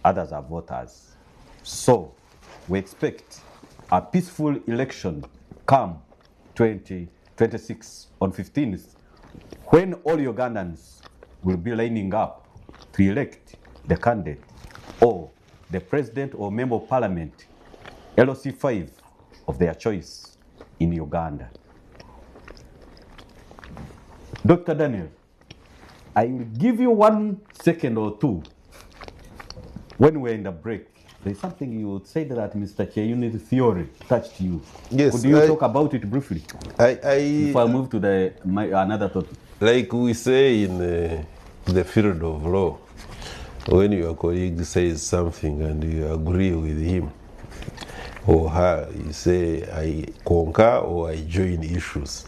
S1: others are voters. So we expect a peaceful election come 2026 on 15th, when all Ugandans will be lining up to elect the candidate or the president or member of parliament, LOC 5 of their choice in Uganda. Dr. Daniel, I will give you 1 second or two. When we're in the break, there's something you said that Mr. Cheyuni's theory touched you.
S3: Yes.
S1: Could you talk about it briefly? Before I move to another topic.
S3: Like we say in the field of law, when your colleague says something and you agree with him or her, you say, I concur or I join issues.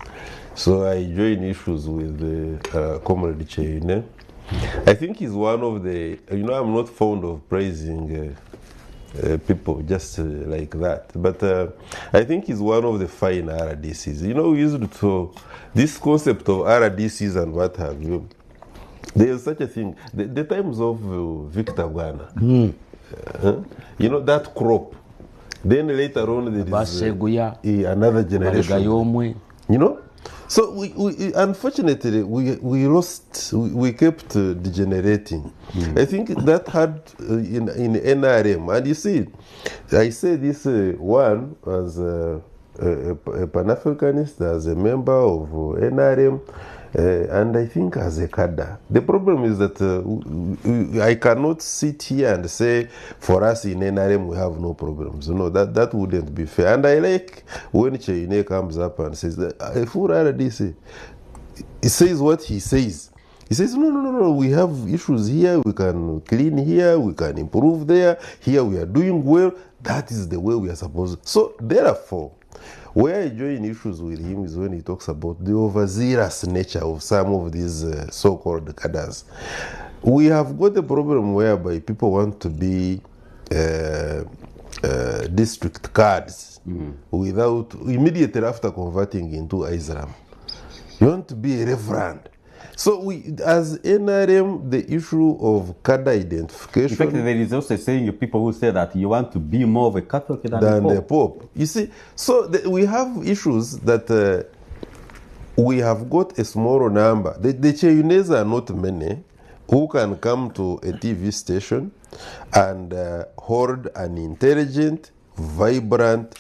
S3: So I join issues with Comrade Cheyune. I think he's one of the, I'm not fond of praising people just like that, but I think he's one of the fine RDCs. We used to, this concept of RDCs and what have you, there's such a thing, the times of Victor Ghana, that crop, then later on there is another generation, So we unfortunately we lost, we kept degenerating. I think that had in NRM, and you see, I say this one as a Pan-Africanist, as a member of NRM, and I think as a cadre. The problem is that I cannot sit here and say for us in NRM we have no problems. That wouldn't be fair. And I like when Cheyune comes up and says that for RDC, he says what he says. He says, no, we have issues here, we can clean here, we can improve there, here we are doing well. That is the way we are supposed to. So therefore, where I join issues with him is when he talks about the overzealous nature of some of these so-called cadres. We have got a problem whereby people want to be district cards without, immediately after converting into Islam. You want to be a reverend. So we, as NRM, the issue of cadre identification.
S1: In fact, there is also saying people who say that you want to be more of a Catholic than
S3: the Pope. You see, so we have issues that we have got a small number. The Cheyunes are not many who can come to a TV station and hold an intelligent, vibrant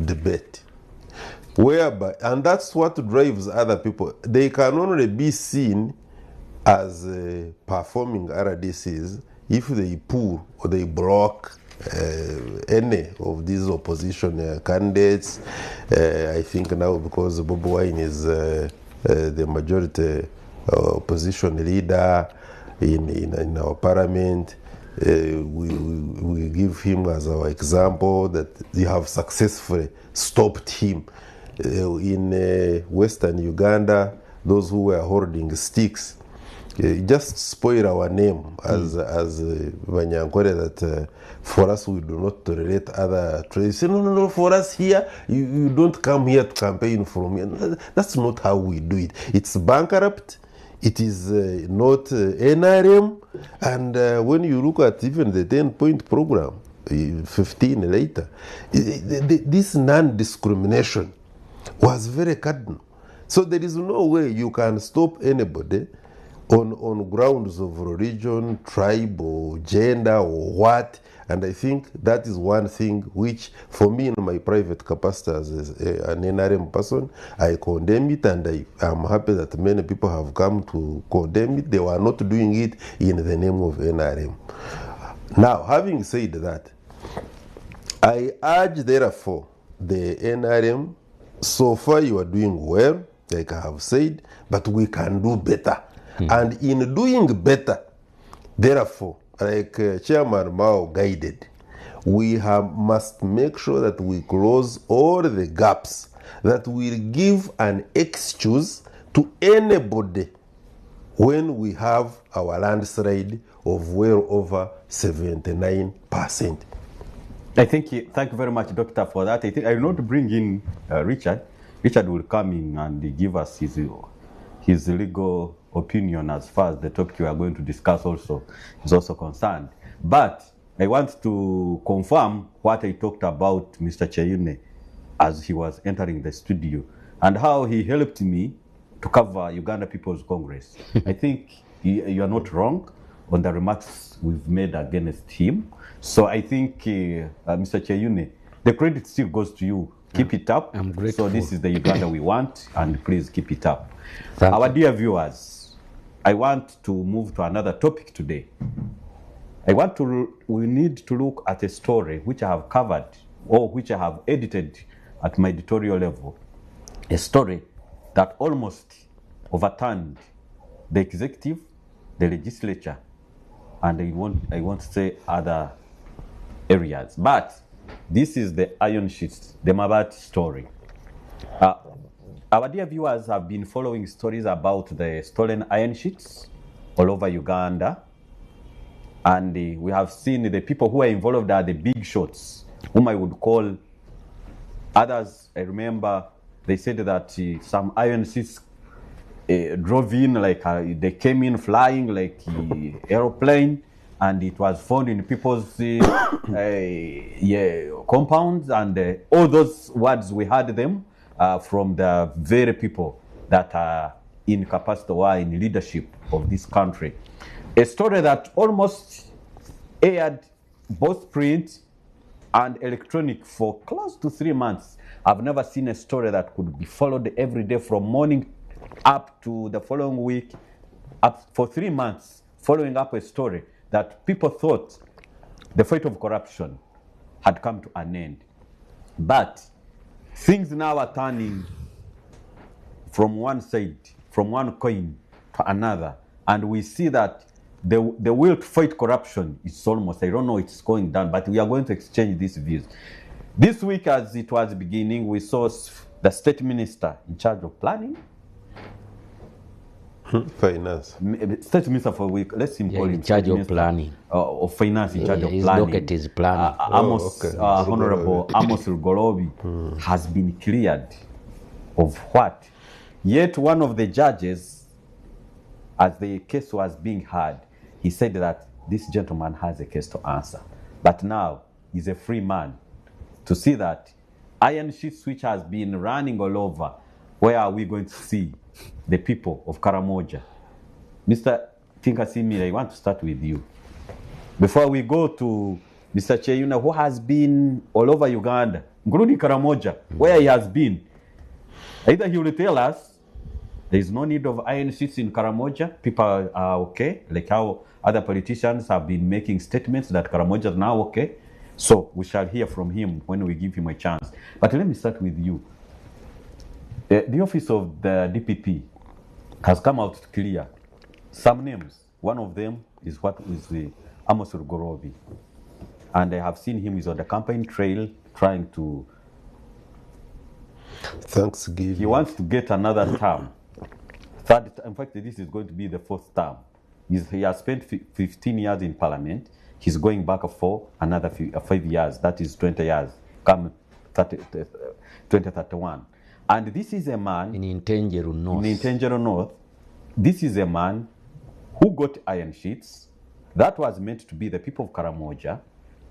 S3: debate. whereby, and that's what drives other people. They can only be seen as performing RDCs if they pull or they block any of these opposition candidates. I think now because Bobi Wine is the majority opposition leader in our parliament, we give him as our example that they have successfully stopped him. In Western Uganda, those who were holding sticks just spoil our name as Banyankore, that for us we do not tolerate other trades. No, for us here, you don't come here to campaign for me. That's not how we do it. It's bankrupt. It is not NRM. And when you look at even the 10-point program, 15 later, this non-discrimination was very cardinal. So there is no way you can stop anybody on grounds of religion, tribe, or gender, or what. And I think that is one thing which, for me, in my private capacity as an NRM person, I condemn it, and I am happy that many people have come to condemn it. They were not doing it in the name of NRM. Now, having said that, I urge, therefore, the NRM, so far you are doing well, like I have said, but we can do better. And in doing better, therefore, like Chairman Mao guided, we must make sure that we close all the gaps that will give an excuse to anybody when we have our landslide of well over 79%.
S1: Thank you very much, Doctor, for that. I think I will not bring in Richard. Richard will come in and give us his legal opinion as far as the topic we are going to discuss is also concerned. But I want to confirm what I talked about Mr. Cheyune as he was entering the studio and how he helped me to cover Uganda People's Congress. I think you are not wrong on the remarks we've made against him. So I think, Mr. Cheyune, the credit still goes to you. Keep it up.
S4: I'm grateful.
S1: So this is the Uganda we want, and please keep it up.
S4: Thank
S1: Our
S4: you.
S1: dear viewers, I want to move to another topic today. We need to look at a story which I have covered or which I have edited at my editorial level. A story that almost overturned the executive, the legislature, and I want to say other areas. But this is the iron sheets, the Mabat story. Our dear viewers have been following stories about the stolen iron sheets all over Uganda. And we have seen the people who are involved are the big shots, whom I would call others. I remember they said that some iron sheets drove in, like they came in flying like aeroplane, and it was found in people's compounds, and all those words we heard them from the very people that are in capacity or in leadership of this country. A story that almost aired both print and electronic for close to 3 months. I've never seen a story that could be followed every day from morning up to the following week, up for 3 months, following up a story that people thought the fight of corruption had come to an end. But things now are turning from one side, from one coin to another, and we see that the will to fight corruption is almost, I don't know, it's going down, but we are going to exchange these views. This week, as it was beginning, we saw the state minister in charge of planning.
S3: Finance.
S1: State minister for week, let's him call him
S4: in charge of planning.
S1: Of finance, in charge of
S4: his
S1: planning.
S4: docket is planning.
S1: Honorable Amos Rugorobi has been cleared of what? Yet one of the judges, as the case was being heard, he said that this gentleman has a case to answer. But now he's a free man. To see that iron sheets which has been running all over, where are we going to see the people of Karamoja? Mr. Tinkasimi, I want to start with you. Before we go to Mr. Cheyune, who has been all over Uganda, including Karamoja, where he has been. Either he will tell us there is no need of iron sheets in Karamoja, people are okay, like how other politicians have been making statements that Karamoja is now okay. So we shall hear from him when we give him a chance. But let me start with you. The office of the DPP has come out to clear some names. One of them is the Amos Rugorobi. And I have seen him, he's on the campaign trail trying to...
S3: Thanksgiving.
S1: He wants to get another term. In fact, this is going to be the 4th term. He has spent 15 years in parliament. He's going back for another 5 years. That is 20 years. Come 2031. And this is a man...
S4: In Intenjero
S1: North. This is a man who got iron sheets. That was meant to be the people of Karamoja.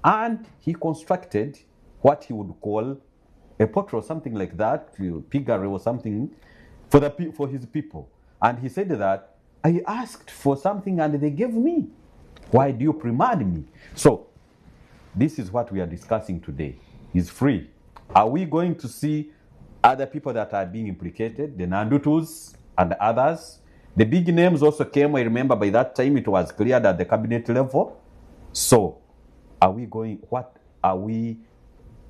S1: And he constructed what he would call a portrait or something like that, piggery or something, for his people. And he said that, I asked for something and they gave me. Why do you primand me? So, this is what we are discussing today. It's free. Are we going to see other people that are being implicated, the Nandutus and others? The big names also came. I remember by that time it was cleared at the cabinet level. So, what are we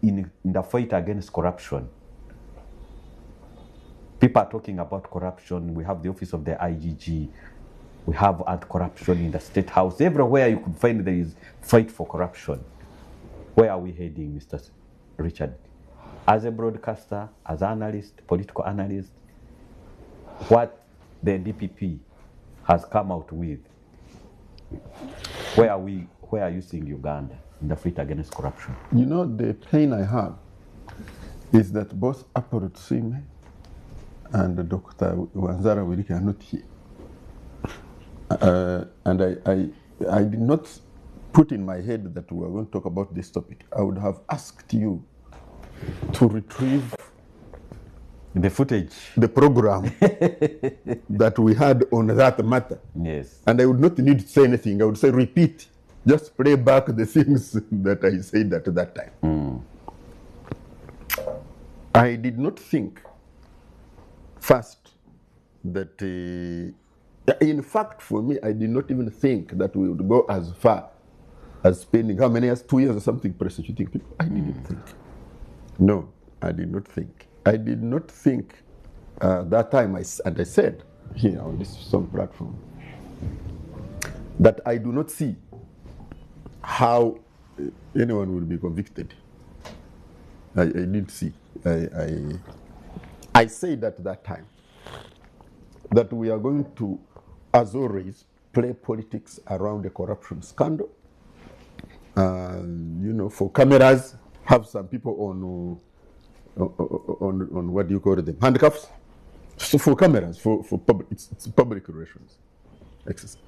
S1: in the fight against corruption? People are talking about corruption. We have the office of the IGG. We have corruption in the State House. Everywhere you could find there is fight for corruption. Where are we heading, Mr. Richard? As a broadcaster, as an analyst, political analyst, what the DPP has come out with, where are you seeing Uganda in the fight against corruption?
S2: You know, the pain I have is that both Apollo Tsime and Dr. Wanzara Wirike are not here. And I did not put in my head that we were going to talk about this topic. I would have asked you to retrieve
S1: the footage,
S2: the program that we had on that matter.
S1: Yes.
S2: And I would not need to say anything. I would say repeat. Just play back the things that I said at that time. I did not think first that, in fact, for me, I did not even think that we would go as far as spending how many years, 2 years or something, prosecuting people. I didn't think. No, I did not think. I did not think that time, and I said here on this some platform, that I do not see how anyone will be convicted. I didn't see. I said at that time that we are going to, as always, play politics around the corruption scandal. You know, for cameras, have some people on what do you call them, handcuffs. So for cameras, for public, it's public relations.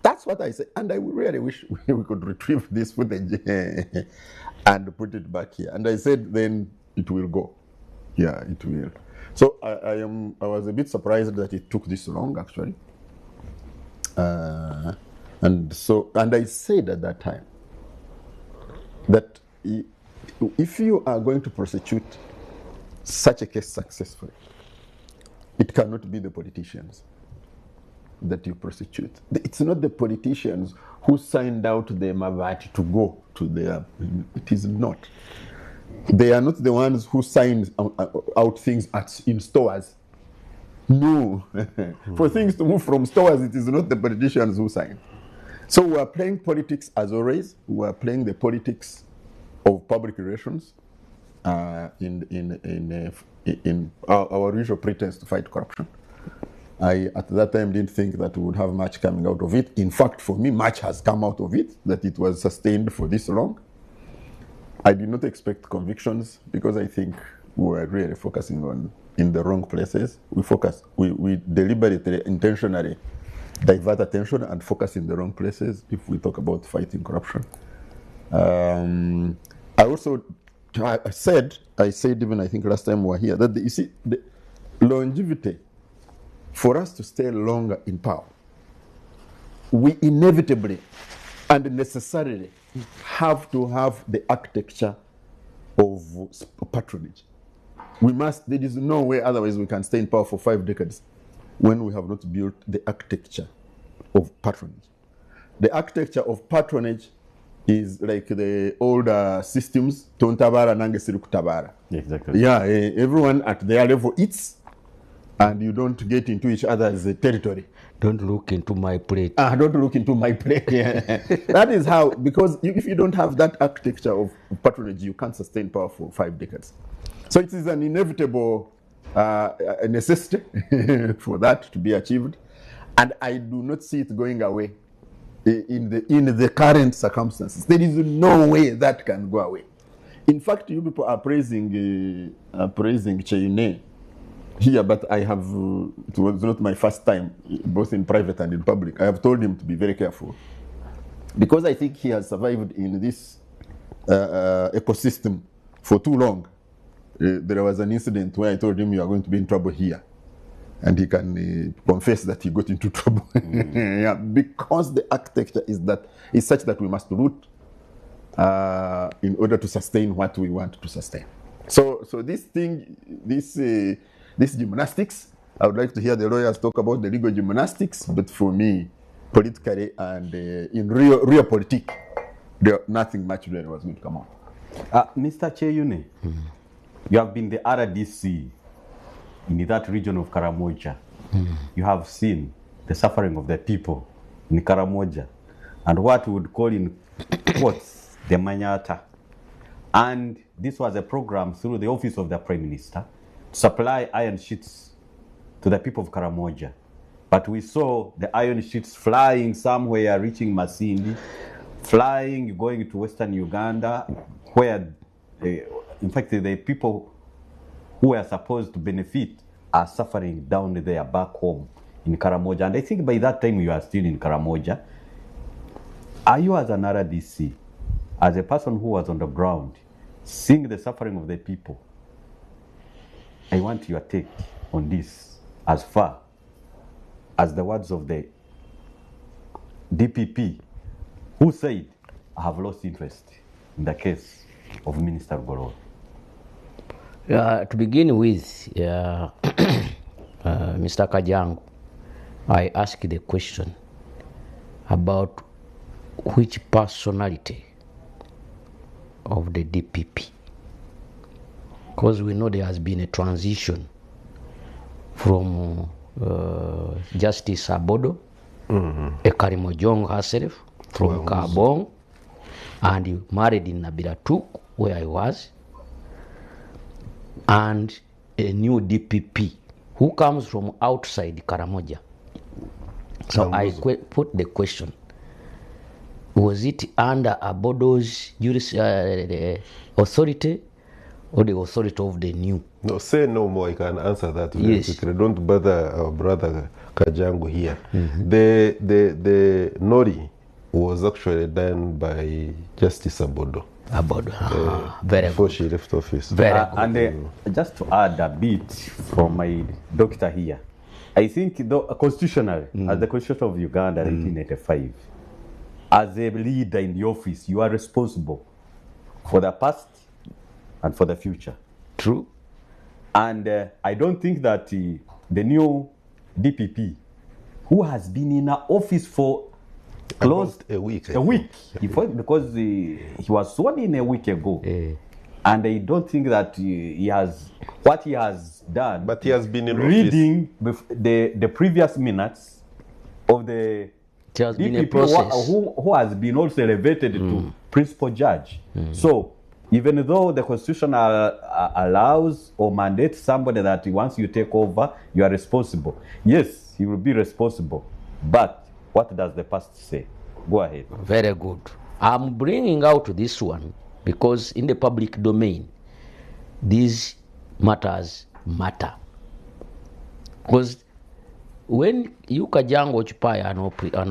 S2: That's what I say, and I really wish we could retrieve this footage and put it back here. And I said, then it will go. Yeah, it will. So I was a bit surprised that it took this long, actually. And I said at that time that if you are going to prosecute such a case successfully, it cannot be the politicians that you prosecute. It's not the politicians who signed out the Mavat to go to their... It is not. They are not the ones who signed out things in stores. No. For things to move from stores, it is not the politicians who sign. So we are playing politics as always. We are playing the politics of public relations in our usual pretense to fight corruption. I, at that time, didn't think that we would have much coming out of it. In fact, for me, much has come out of it, that it was sustained for this long. I did not expect convictions because I think we were really focusing in the wrong places. We deliberately, intentionally divert attention and focus in the wrong places if we talk about fighting corruption. I said even I think last time we were here, that you see, the longevity, for us to stay longer in power, we inevitably and necessarily have to have the architecture of patronage. there is no way otherwise we can stay in power for 5 decades when we have not built the architecture of patronage. The architecture of patronage is like the older systems, tontabara nange siri kutabara.
S1: Exactly.
S2: Yeah, everyone at their level eats, and you don't get into each other's territory.
S4: Don't look into my plate.
S2: Don't look into my plate. Yeah. That is how, because if you don't have that architecture of patronage, you can't sustain power for 5 decades. So it is an inevitable necessity for that to be achieved, and I do not see it going away in the current circumstances. There is no way that can go away. In fact, you people are praising Cheyune here, but I have, it was not my first time, both in private and in public. I have told him to be very careful, because I think he has survived in this ecosystem for too long. There was an incident where I told him, you are going to be in trouble here, and he can confess that he got into trouble. Yeah, because the architecture is such that we must root in order to sustain what we want to sustain. So this gymnastics, I would like to hear the lawyers talk about the legal gymnastics, but for me, politically and in real politics, nothing much really was going to come out.
S1: Mr. Cheyune, you have been the RDC in that region of Karamoja. You have seen the suffering of the people in Karamoja and what we would call in quotes the Manyata. And this was a program through the office of the Prime Minister to supply iron sheets to the people of Karamoja. But we saw the iron sheets flying somewhere, reaching Masindi, flying, going to Western Uganda, where in fact the people who were supposed to benefit are suffering down there back home in Karamoja. And I think by that time you are still in Karamoja. Are you, as an RDC, as a person who was on the ground, seeing the suffering of the people, I want your take on this, as far as the words of the DPP, who said, I have lost interest in the case of Minister Goro.
S4: To begin with, Mr. Kajangu, I asked the question about which personality of the DPP, because we know there has been a transition from Justice Abodo, Ekarimojong herself, from Kabong, and he married in Nabiratuk, where I was, and a new DPP who comes from outside Karamoja. So I put the question, was it under Abodo's authority or the authority of the new?
S3: No, say no more. I can answer that very quickly. Don't bother our brother Kajangu here. The Nori was actually done by Justice Abodo.
S4: Very
S3: before
S4: good.
S3: She left office.
S4: Very good.
S1: And just to add a bit from my doctor here, I think constitutionally, as the Constitution of Uganda, 1985, as a leader in the office, you are responsible for the past and for the future.
S4: True.
S1: And I don't think that the new DPP, who has been in our office for close
S3: a week,
S1: because he was sworn in a week ago, and I don't think that he has what he has done.
S3: But he has been in
S1: reading the previous minutes of the DPP, who has been also elevated to principal judge. So even though the Constitution allows or mandates somebody that once you take over, you are responsible. Yes, he will be responsible. But what does the past say? Go ahead.
S4: Very good. I'm bringing out this one because in the public domain, these matters matter. Because when you Kajangu occupy an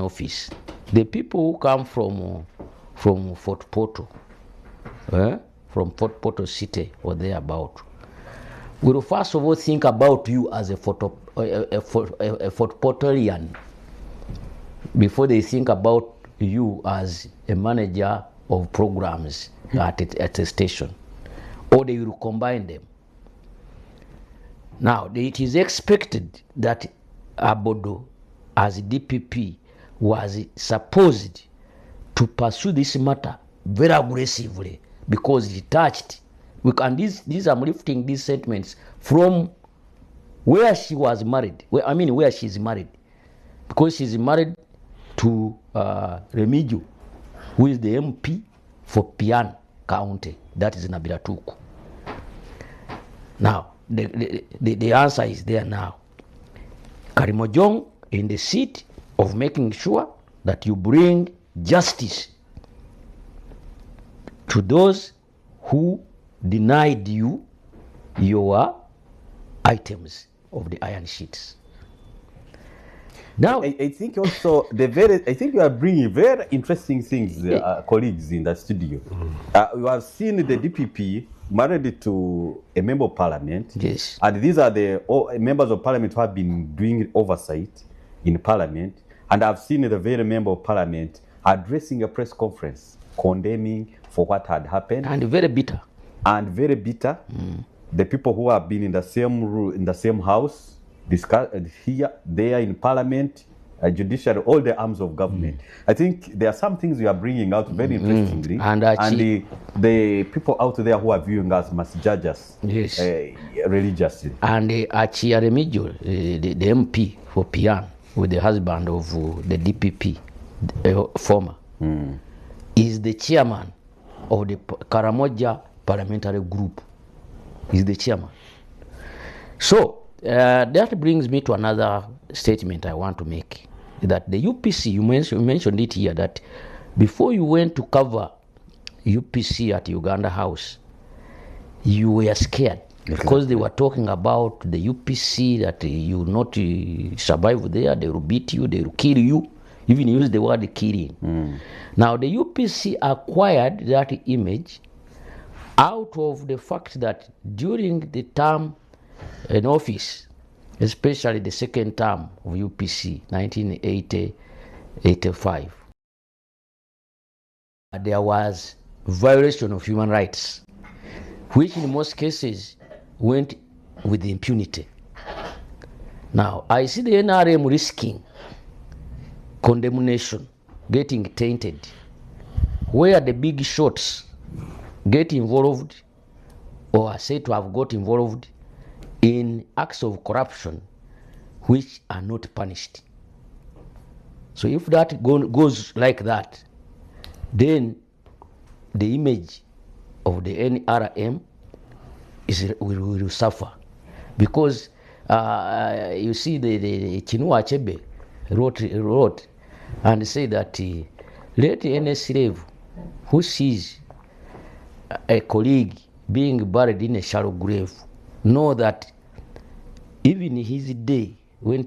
S4: office, the people who come from Fort Portal, from Fort Portal City or thereabout, will first of all think about you as a Fort Portalian before they think about you as a manager of programs at a station, or they will combine them. Now, it is expected that Abodo, as DPP, was supposed to pursue this matter very aggressively because it touched. And these I'm lifting these statements from where she was married. Where she's married. Because she's married to Remigio, who is the MP for Pian County. That is Nabila Tuku. Now, the answer is there now. Karimojong in the seat of making sure that you bring justice to those who denied you your items of the iron sheets. Now,
S1: I think also I think you are bringing very interesting things, colleagues in the studio. You have seen the DPP married to a member of parliament.
S4: Yes.
S1: And these are the members of parliament who have been doing oversight in parliament. And I've seen the very member of parliament addressing a press conference, condemning for what had happened.
S4: And very bitter.
S1: The people who have been in the same house, here, there in parliament, judiciary, all the arms of government. I think there are some things you are bringing out very interestingly, and the people out there who are viewing us must judge us religiously. And
S4: Achia Remigio, the MP for Pian, with the husband of the DPP, former, is the chairman of the Karamoja parliamentary group. He's the chairman. So that brings me to another statement I want to make. That the UPC, you mentioned it here, that before you went to cover UPC at Uganda House, you were scared because they were talking about the UPC, that you will not survive there, they will beat you, they will kill you, even use the word killing. Now the UPC acquired that image out of the fact that during the term in office, especially the second term of UPC, 1980-85, there was violation of human rights, which in most cases went with impunity. Now, I see the NRM risking condemnation, getting tainted, where the big shots get involved or are said to have got involved in acts of corruption which are not punished. So if that goes like that, then the image of the NRM will suffer. Because you see the Chinua Achebe wrote and said that let any slave who sees a colleague being buried in a shallow grave know that even his day, when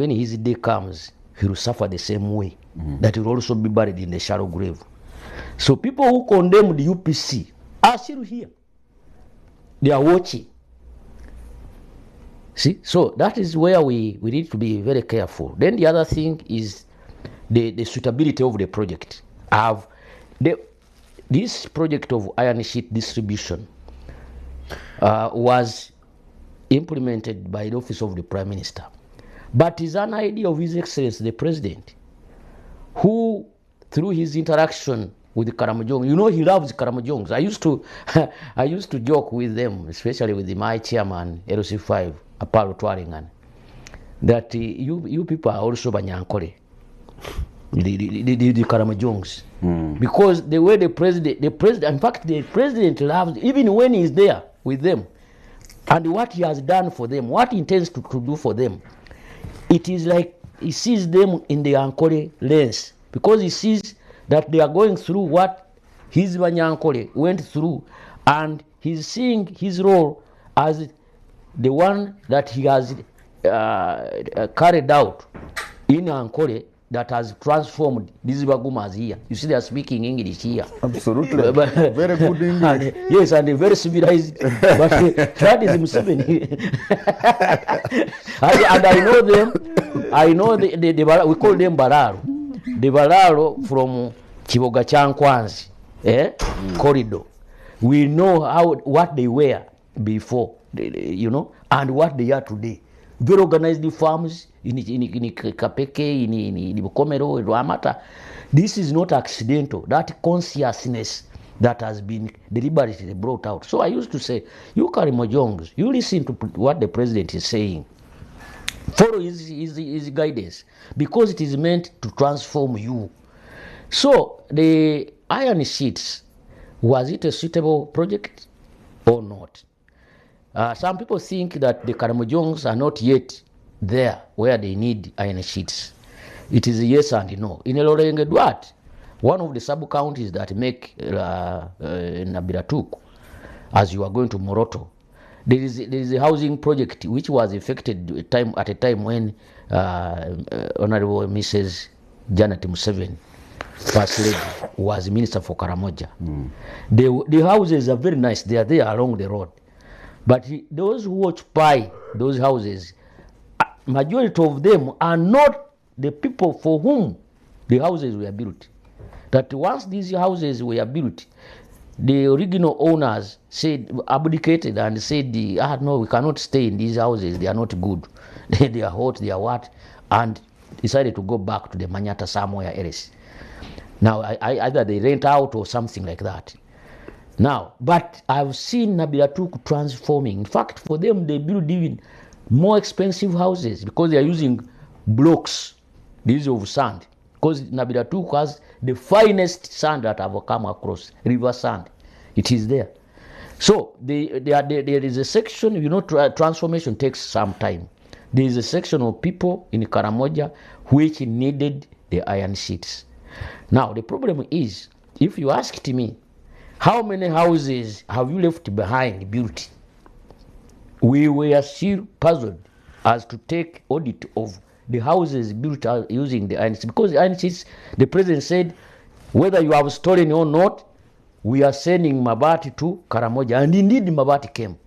S4: his day comes, he will suffer the same way. That he will also be buried in the shallow grave. So people who condemn the UPC are still here. They are watching. See, so that is where we need to be very careful. Then the other thing is the suitability of the project. This project of iron sheet distribution was implemented by the office of the Prime Minister, but is an idea of His Excellency the President, who through his interaction with the Karamojong, you know he loves Karamojongs. I used to joke with them, especially with my chairman LC5 Apollo Twaringan, that you people are also Banyankore, the Karamojongs, because the way the president, in fact the president loves, even when he's there with them, and what he has done for them, what he intends to do for them, it is like he sees them in the Ankole lens, because he sees that they are going through what his Banyankole went through, and he's seeing his role as the one that he has carried out in Ankole that has transformed these Bagumas here. You see, they are speaking English here.
S2: Absolutely. Very good English.
S4: Yes, and they're very civilized. But that is Museveni. and I know them. I know we call them Bararo. The Bararo from Chiboga Chankwanzi corridor. We know what they wear before, and what they are today. Very organized farms in Kapeke, in Bukomero, in Rwamata. This is not accidental. That consciousness that has been deliberately brought out. So I used to say, you Karamojongs, you listen to what the president is saying. Follow his guidance, because it is meant to transform you. So the iron sheets, was it a suitable project or not? Some people think that the Karamojongs are not yet there where they need iron sheets. It is yes and no. In Elorenge Duat, one of the sub-counties that make Nabiratuk, as you are going to Moroto, there is a housing project which was effected at a time when Honorable Mrs. Janet Museveni, First Lady, was Minister for Karamoja. The houses are very nice. They are there along the road. But those who occupy those houses, majority of them are not the people for whom the houses were built. That once these houses were built, the original owners abdicated and said, no, we cannot stay in these houses. They are not good. They are hot, they are what? And decided to go back to the Manyata somewhere else. Now, either they rent out or something like that. Now, but I've seen Nabiratuk transforming. In fact, for them, they build even more expensive houses because they are using blocks, these of sand. Because Nabiratuk has the finest sand that I've come across, river sand. It is there. So there is a section, transformation takes some time. There is a section of people in Karamoja which needed the iron sheets. Now, the problem is, if you asked me, how many houses have you left behind built? We were still puzzled as to take audit of the houses built using the iron sheets. Because the iron sheets, the president said, whether you have stolen or not, we are sending Mabati to Karamoja. And indeed, Mabati came.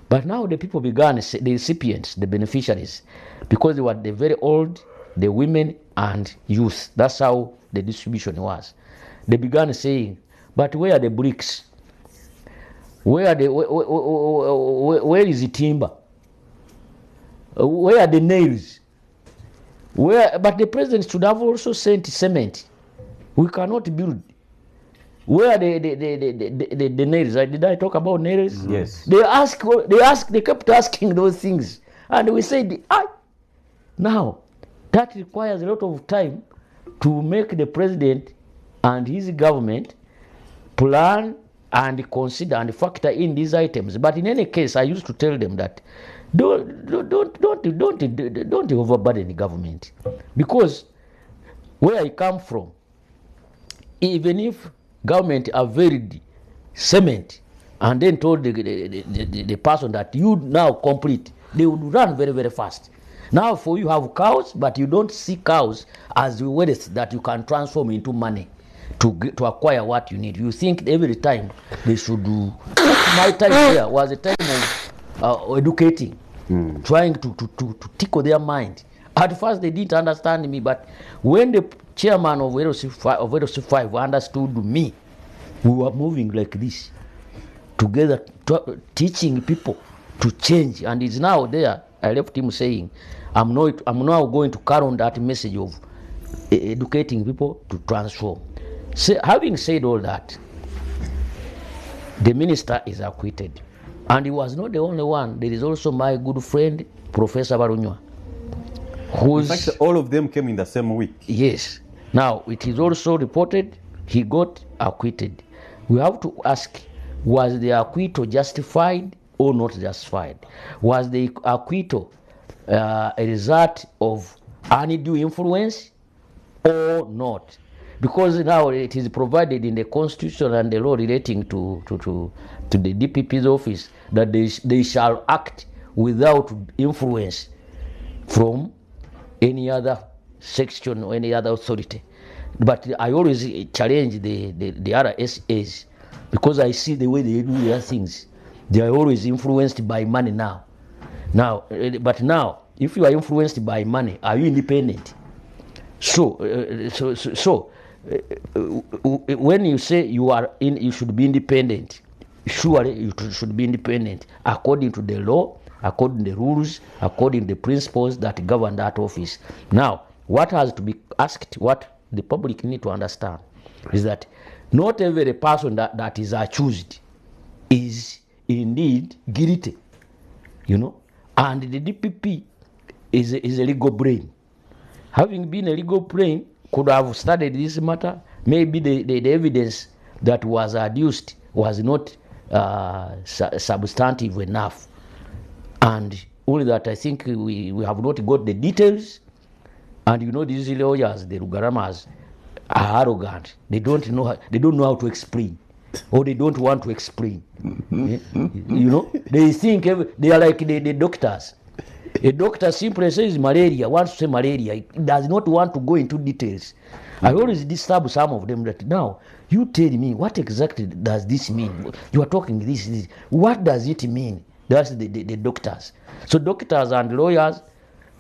S4: But now the people began, the recipients, the beneficiaries, because they were the very old, the women and youth. That's how the distribution was. They began saying, but where are the bricks? Where is the timber? Where are the nails? But the president should have also sent cement. We cannot build. Where are the nails? Did I talk about nails?
S1: Yes.
S4: They kept asking those things. And we said, now, that requires a lot of time to make the president and his government plan and consider and factor in these items. But in any case, I used to tell them that don't overburden the government, because where I come from, even if government availed cement and then told the person that you now complete, they would run very, very fast. Now for you have cows, but you don't see cows as wealth that you can transform into money to acquire what you need. You think every time they should do. My time there was a time of educating, trying to tickle their mind. At first they didn't understand me, but when the chairman of LC 5 understood me, we were moving like this, together, teaching people to change. And it's now there. I left him saying, I'm now going to carry on that message of educating people to transform. So, having said all that, the minister is acquitted. And he was not the only one. There is also my good friend, Professor Barunywa.
S1: In fact, all of them came in the same week.
S4: Yes. Now, it is also reported he got acquitted. We have to ask, was the acquittal justified or not justified? Was the acquittal a result of undue influence or not? Because now it is provided in the constitution and the law relating to the DPP's office that they shall act without influence from any other section or any other authority. But I always challenge the other SAs, because I see the way they do their things. They are always influenced by money now. But now, if you are influenced by money, are you independent? So when you say you should be independent, surely it should be independent according to the law, according to the rules, according to the principles that govern that office. Now, what has to be asked, what the public need to understand, is that not every person that is accused is indeed guilty, you know, and the DPP is a legal brain. Having been a legal brain, could have studied this matter. Maybe the evidence that was adduced was not substantive enough, and only that I think we have not got the details. And you know, these lawyers, the Rugaramas, are arrogant. They don't know how to explain, or they don't want to explain. You know, they think they are like the doctors. A doctor simply says malaria, wants to say malaria. He does not want to go into details. I always disturb some of them that, now, you tell me, what exactly does this mean? You are talking this. What does it mean? That's the doctors. So doctors and lawyers,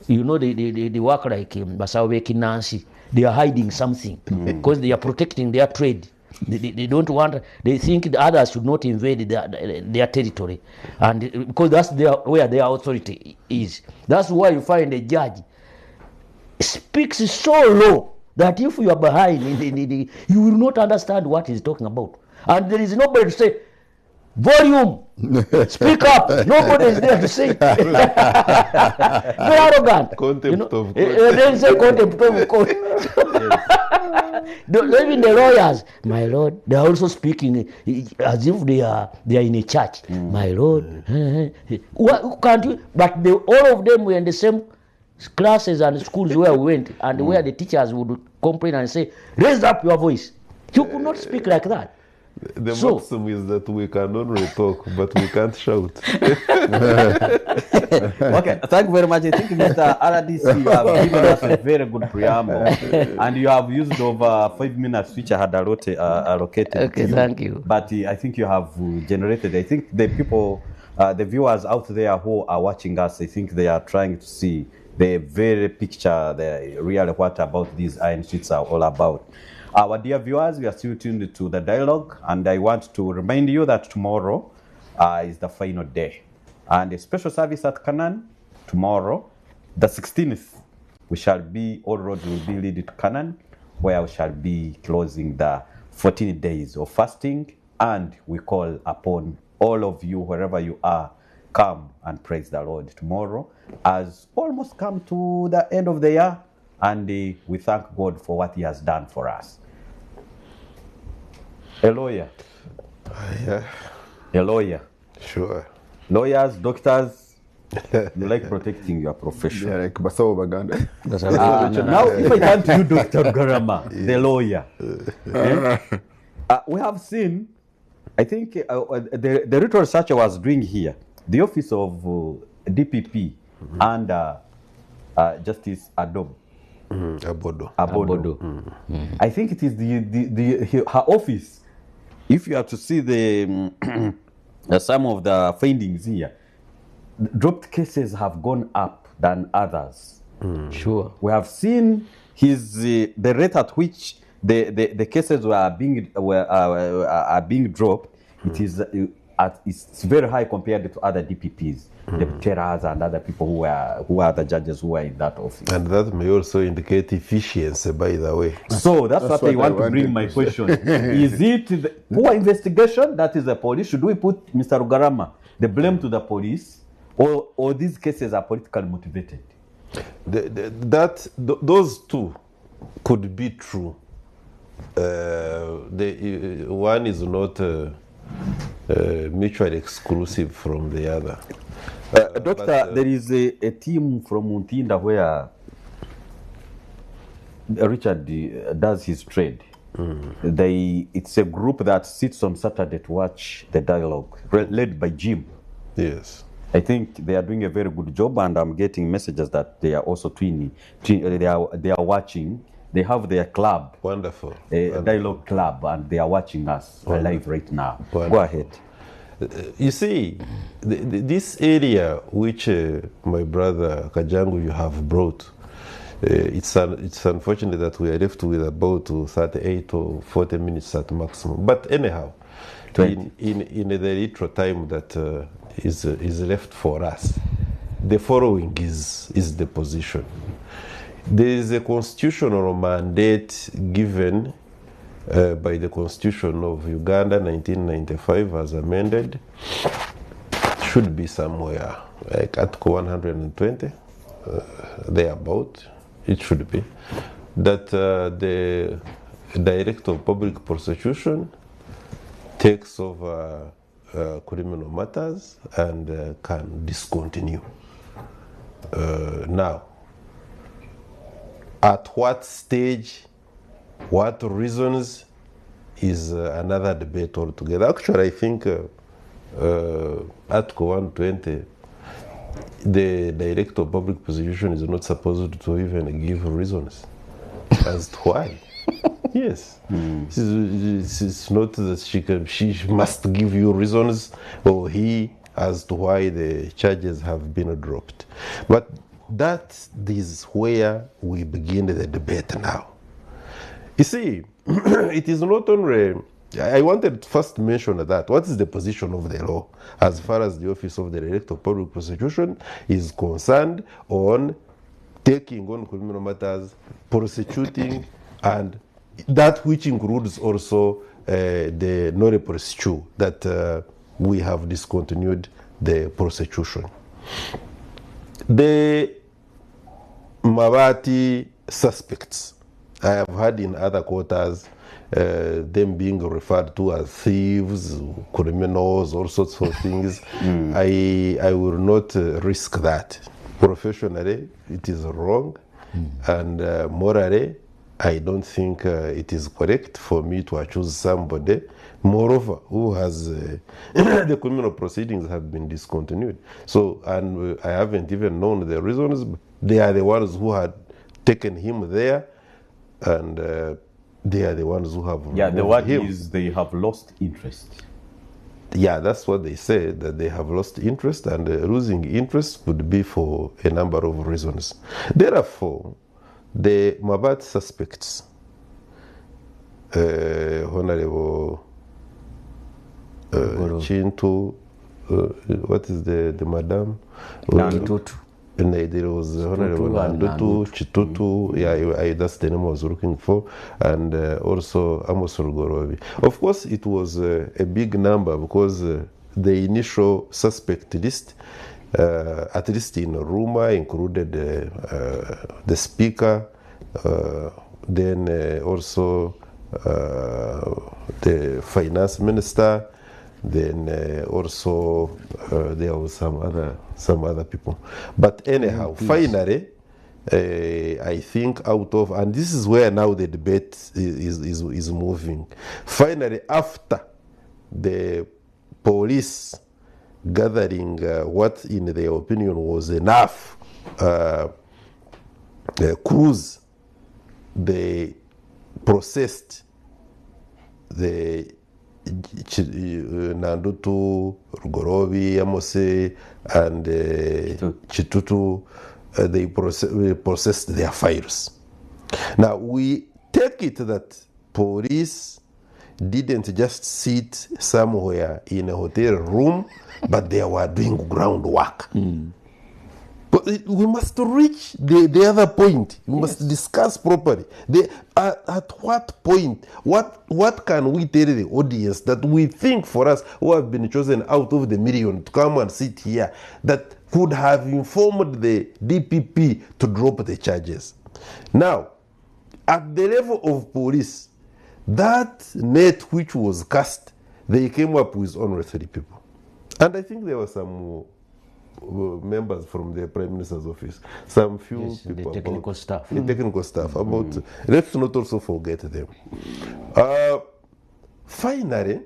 S4: you know, they work like Basaweki Nancy. They are hiding something because they are protecting their trade. They don't want, they think the others should not invade their territory, and because that's where their authority is. That's why you find a judge speaks so low that if you are behind, you will not understand what he's talking about, and there is nobody to say, volume, speak up. Nobody is there to say. Very arrogant.
S3: Contempt of court.
S4: They say contempt of court. Even the lawyers, my lord, they are also speaking as if they are in a church. My lord, can't you? But all of them were in the same classes and schools where we went, and where the teachers would complain and say, raise up your voice. You could not speak like that.
S3: The maxim is that we can only talk, but we can't shout.
S1: Okay, thank you very much. I think, Mr. RDC, you have given us a very good preamble, and you have used over 5 minutes, which I had allocated.
S4: Okay, thank you.
S1: But I think you have generated, I think the people, the viewers out there who are watching us, I think they are trying to see the very picture, the real what about these iron sheets are all about. Our dear viewers, we are still tuned to the dialogue, and I want to remind you that tomorrow is the final day. And a special service at Canaan tomorrow, the 16th, we shall be, all roads will be leading to Canaan, where we shall be closing the 14 days of fasting, and we call upon all of you, wherever you are, come and praise the Lord tomorrow, as almost come to the end of the year, and we thank God for what He has done for us. A lawyer.
S3: Yeah.
S1: A lawyer.
S3: Sure.
S1: Lawyers, doctors, you like protecting your profession.
S2: Yeah, like Basawo Baganda.
S1: Now, if I turn to you, Dr. Garama, the lawyer, we have seen, I think the little research I was doing here, the office of DPP and Justice Abodo. I think it is her office. If you have to see the some of the findings here, dropped cases have gone up than others.
S4: Sure.
S1: We have seen the rate at which the cases are being dropped. It is it's very high compared to other DPPs, the terrors and other people who are the judges who are in that office.
S3: And that may also indicate efficiency, by the way.
S1: So that's what I want to bring my question. Is it the poor investigation that is the police? Should we put Mr. Rugarama the blame to the police, or these cases are politically motivated?
S3: Those two could be true. One is not mutually exclusive from the other.
S1: Doctor, there is a team from Muntinda where Richard does his trade. It's a group that sits on Saturday to watch the dialogue, led by Jim.
S3: Yes.
S1: I think they are doing a very good job, and I'm getting messages that they are also they are watching. They have their club.
S3: Wonderful.
S1: Dialogue club, and they are watching us live right now.
S3: Wonderful.
S1: Go ahead.
S3: You see, this area which my brother Kajangu you have brought, it's unfortunate that we are left with about 38 or 40 minutes at maximum. But anyhow, in the little time that is left for us, the following is the position. There is a constitutional mandate given by the Constitution of Uganda 1995 as amended. Should be somewhere like Article 120, thereabout. It should be that the Director of Public Prosecution takes over criminal matters and can discontinue. Now, at what stage, what reasons is another debate altogether. Actually, I think Article 120, the Director of Public Prosecution is not supposed to even give reasons as to why. Yes, it's not that she must give you reasons or he as to why the charges have been dropped. But that is where we begin the debate now. You see, it is not only, I wanted to first mention that. What is the position of the law as far as the Office of the Director of Public Prosecution is concerned on taking on criminal matters, prosecuting, and that which includes also the non-prosecute, that we have discontinued the prosecution. The Mabati suspects, I have heard in other quarters them being referred to as thieves, criminals, all sorts of things. I will not risk that. Professionally, it is wrong, and morally, I don't think it is correct for me to accuse somebody, moreover, who has the criminal proceedings have been discontinued. So, and I haven't even known the reasons. But they are the ones who had taken him there, and they are the ones who have
S1: the word
S3: him.
S1: is they have lost interest.
S3: Yeah, that's what they say, that they have lost interest, and losing interest could be for a number of reasons. Therefore, the Mabat suspects, Honorable Chintu, what is the madam?
S4: Nandutu.
S3: There was Honorable Nandutu, Chitutu, yeah, that's the name I was looking for, and also Amos Rugorobi. Of course, it was a big number because the initial suspect list, at least in Ruma, included the speaker, then also the finance minister, then also there was some other people. But anyhow, finally, I think out of, and this is where now the debate is moving. Finally, after the police gathering what in their opinion was enough clues, they processed the Nandutu, Rugorobi, Amose, and Chitutu. They processed their files. Now, we take it that police didn't just sit somewhere in a hotel room, but they were doing groundwork. But we must reach the other point. We must discuss properly. At what point, what can we tell the audience that we think for us who have been chosen out of the million to come and sit here that could have informed the DPP to drop the charges? Now, at the level of police, that net which was cast, they came up with only 3 people. And I think there were some members from the Prime Minister's office, some few people,
S4: the technical staff.
S3: The technical staff. About, let's not also forget them. Finally,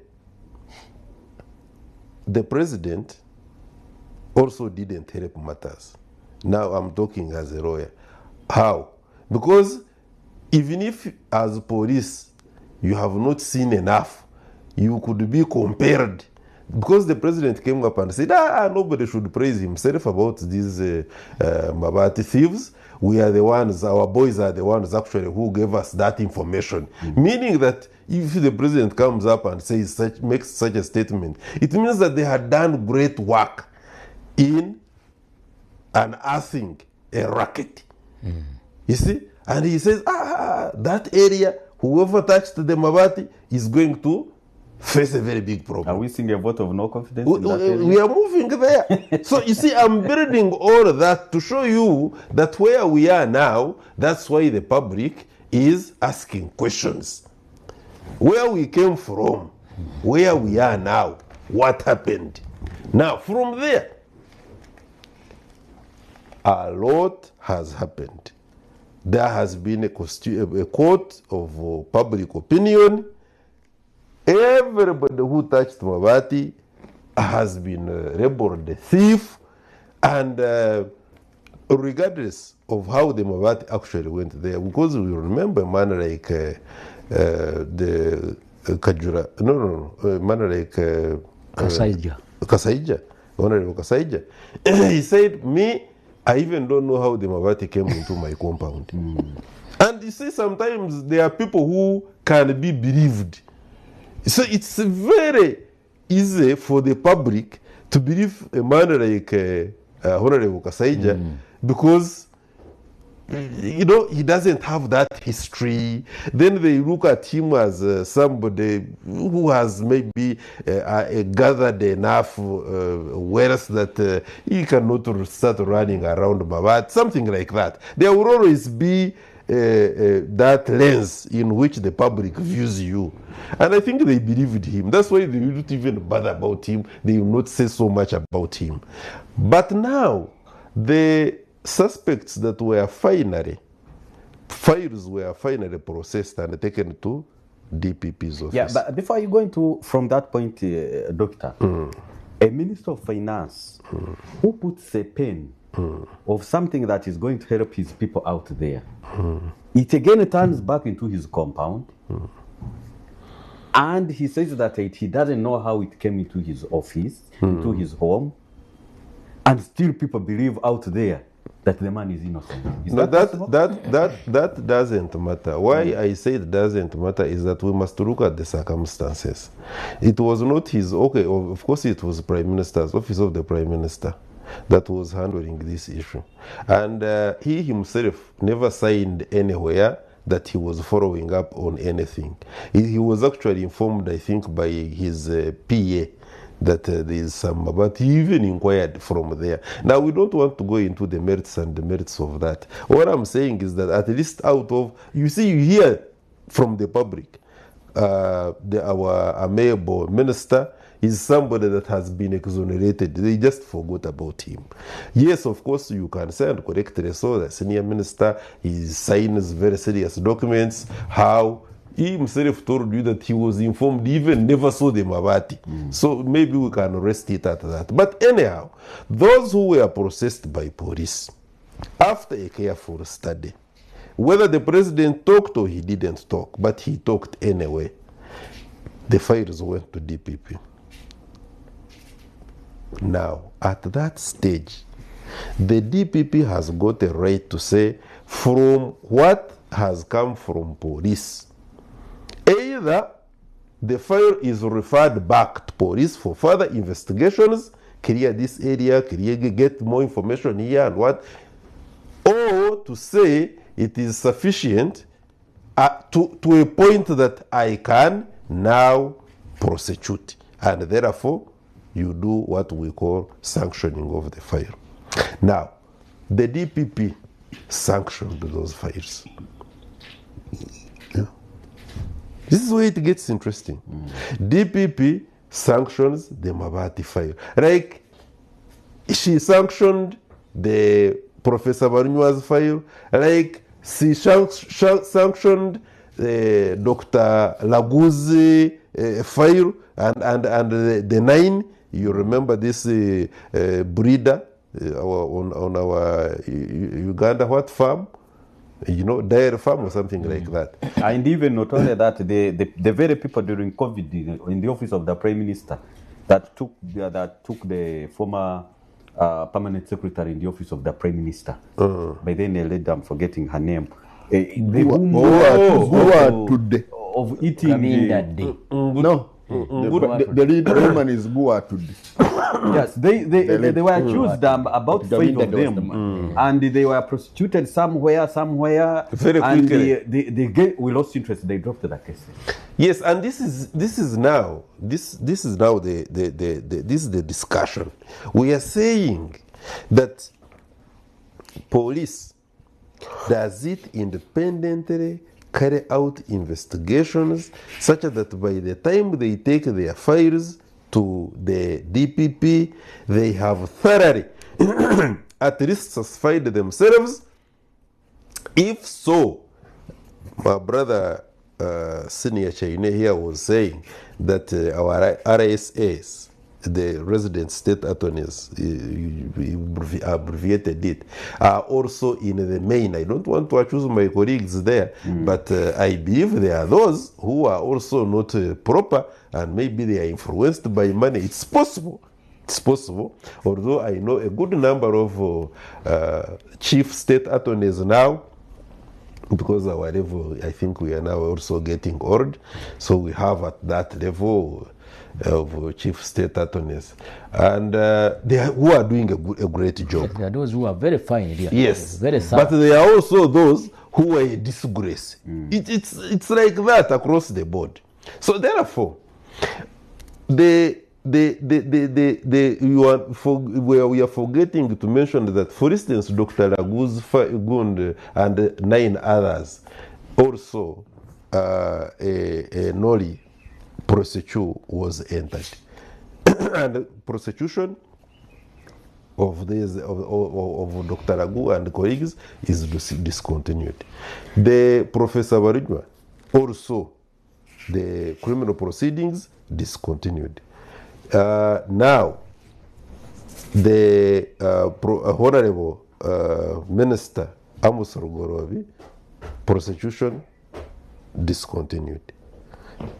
S3: the president also didn't help matters. Now I'm talking as a lawyer. How? Because even if as police you have not seen enough, you could be compared. Because the president came up and said, nobody should praise himself about these Mabati thieves. we are the ones, our boys are the ones actually who gave us that information. Meaning that if the president comes up and makes such a statement, it means that they had done great work in unearthing a racket. You see? And he says, that area, whoever touched the Mabati is going to face a very big problem.
S1: Are we seeing a vote of no confidence in that area?
S3: We are moving there. So you see, I'm building all of that to show you that where we are now, that's why the public is asking questions. Where we came from, where we are now, what happened. Now, from there, a lot has happened. There has been a court of public opinion. Everybody who touched Mabati has been labeled a thief, and regardless of how the Mabati actually went there, because we remember man like the Kajura, man like Kasaija, Honorable Kasaija. He said, I even don't know how the Mabati came into my compound. And you see, sometimes there are people who can be believed. So it's very easy for the public to believe a man like Honorable Kasaija because, you know, he doesn't have that history. Then they look at him as somebody who has maybe gathered enough wealth that he cannot start running around Mabat, something like that. There will always be that lens in which the public views you. And I think they believed him. That's why they don't even bother about him. They will not say so much about him. But now, the suspects that were files were finally processed and taken to DPP's office.
S1: Yeah, but before you go into, from that point, Doctor, a Minister of Finance who puts a pen of something that is going to help his people out there, it again turns back into his compound, and he says that he doesn't know how it came into his office, into his home, and still people believe out there that the man is innocent. Is that doesn't matter. Why I say it doesn't matter is that we must look at the circumstances. It was not his, of course it was Prime Minister's office of the Prime Minister that was handling this issue. And he himself never signed anywhere that he was following up on anything. He was actually informed, I think, by his PA that there is some, but he even inquired from there. Now, we don't want to go into the merits and demerits of that. What I'm saying is that at least out of, you hear from the public, our amiable minister is somebody that has been exonerated. They just forgot about him. Yes, of course, you can say and correctly so the senior minister, he signs very serious documents, how he himself told you that he was informed, he even never saw the Mabati. So maybe we can rest it at that. But anyhow, those who were processed by police, after a careful study, whether the president talked or he didn't talk, but he talked anyway, the files went to DPP. Now, at that stage, the DPP has got a right to say from what has come from police, either the file is referred back to police for further investigations, clear this area, get more information here and what, or to say it is sufficient to a point that I can now prosecute, and therefore you do what we call sanctioning of the file. Now, the DPP sanctioned those files. Yeah. This is where it gets interesting. DPP sanctions the Mabati file. Like, she sanctioned the Professor Barunywa's file, like she sanctioned Dr. Laguzi file, and the 9. You remember this breeder on our Uganda farm? You know, dairy farm or something like that. And even not only that, the very people during COVID in the office of the Prime Minister that took the former permanent secretary in the office of the Prime Minister. By then, a lady, I'm forgetting her name. Of eating
S4: that day.
S2: No. The lead woman is Bua today.
S1: Yes, they were accused about 5 of them, and they were prostituted somewhere.
S3: Very quickly.
S1: And we lost interest. They dropped the case.
S3: Yes, and this is now the discussion. We are saying that police does it independently carry out investigations such that by the time they take their files to the DPP, they have thoroughly at least satisfied themselves. If so, my brother Senior Chaine here was saying that our RSAs, the resident state attorneys, abbreviated it, are also in the main. I don't want to accuse my colleagues there, but I believe there are those who are also not proper, and maybe they are influenced by money. It's possible. It's possible. Although I know a good number of chief state attorneys now, because our level, I think we are now also getting old, so we have at that level of chief state attorneys, and who are doing a great job.
S4: There are those who are very fine.
S3: Yes,
S4: very sad.
S3: but there are also those who are a disgrace. It's like that across the board. So therefore, we are forgetting to mention that, for instance, Dr. Laguz Gund and 9 others also a Noli procedure was entered, and the prosecution of Dr. Lagu and colleagues is discontinued. The Professor Barijwa also, the criminal proceedings discontinued. Now, the Honorable Minister Amos Rugorovi, prosecution discontinued.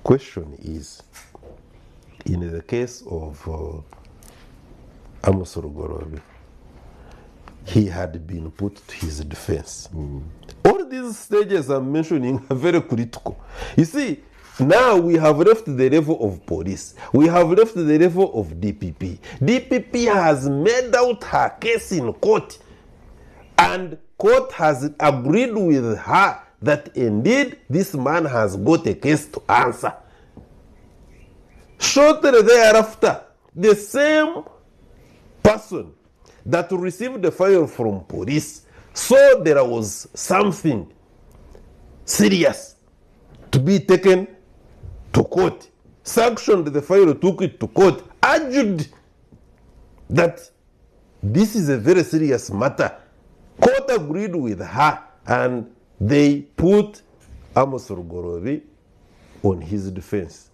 S3: Question is, in the case of Amos Rugorovi, he had been put to his defense. All these stages I'm mentioning are very critical. You see, now we have left the level of police. We have left the level of DPP. DPP has made out her case in court, and court has agreed with her that indeed this man has got a case to answer. Shortly thereafter, the same person that received the file from police saw there was something serious to be taken to court, sanctioned the file, took it to court, argued that this is a very serious matter. Court agreed with her, and they put Amos Rugorovi on his defense.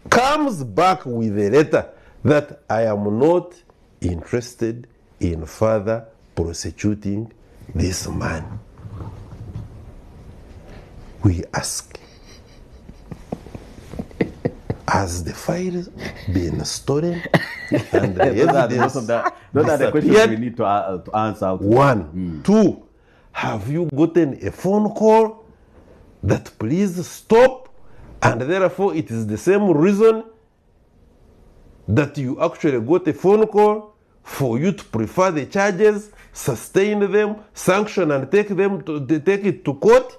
S3: Comes back with a letter that I am not interested in further prosecuting this man. We ask, has the file been stolen? And the evidence
S1: those are the questions we need to answer.
S3: 1. 2, have you gotten a phone call that please stop, and therefore it is the same reason that you actually got a phone call for you to prefer the charges, sustain them, sanction and take it to court?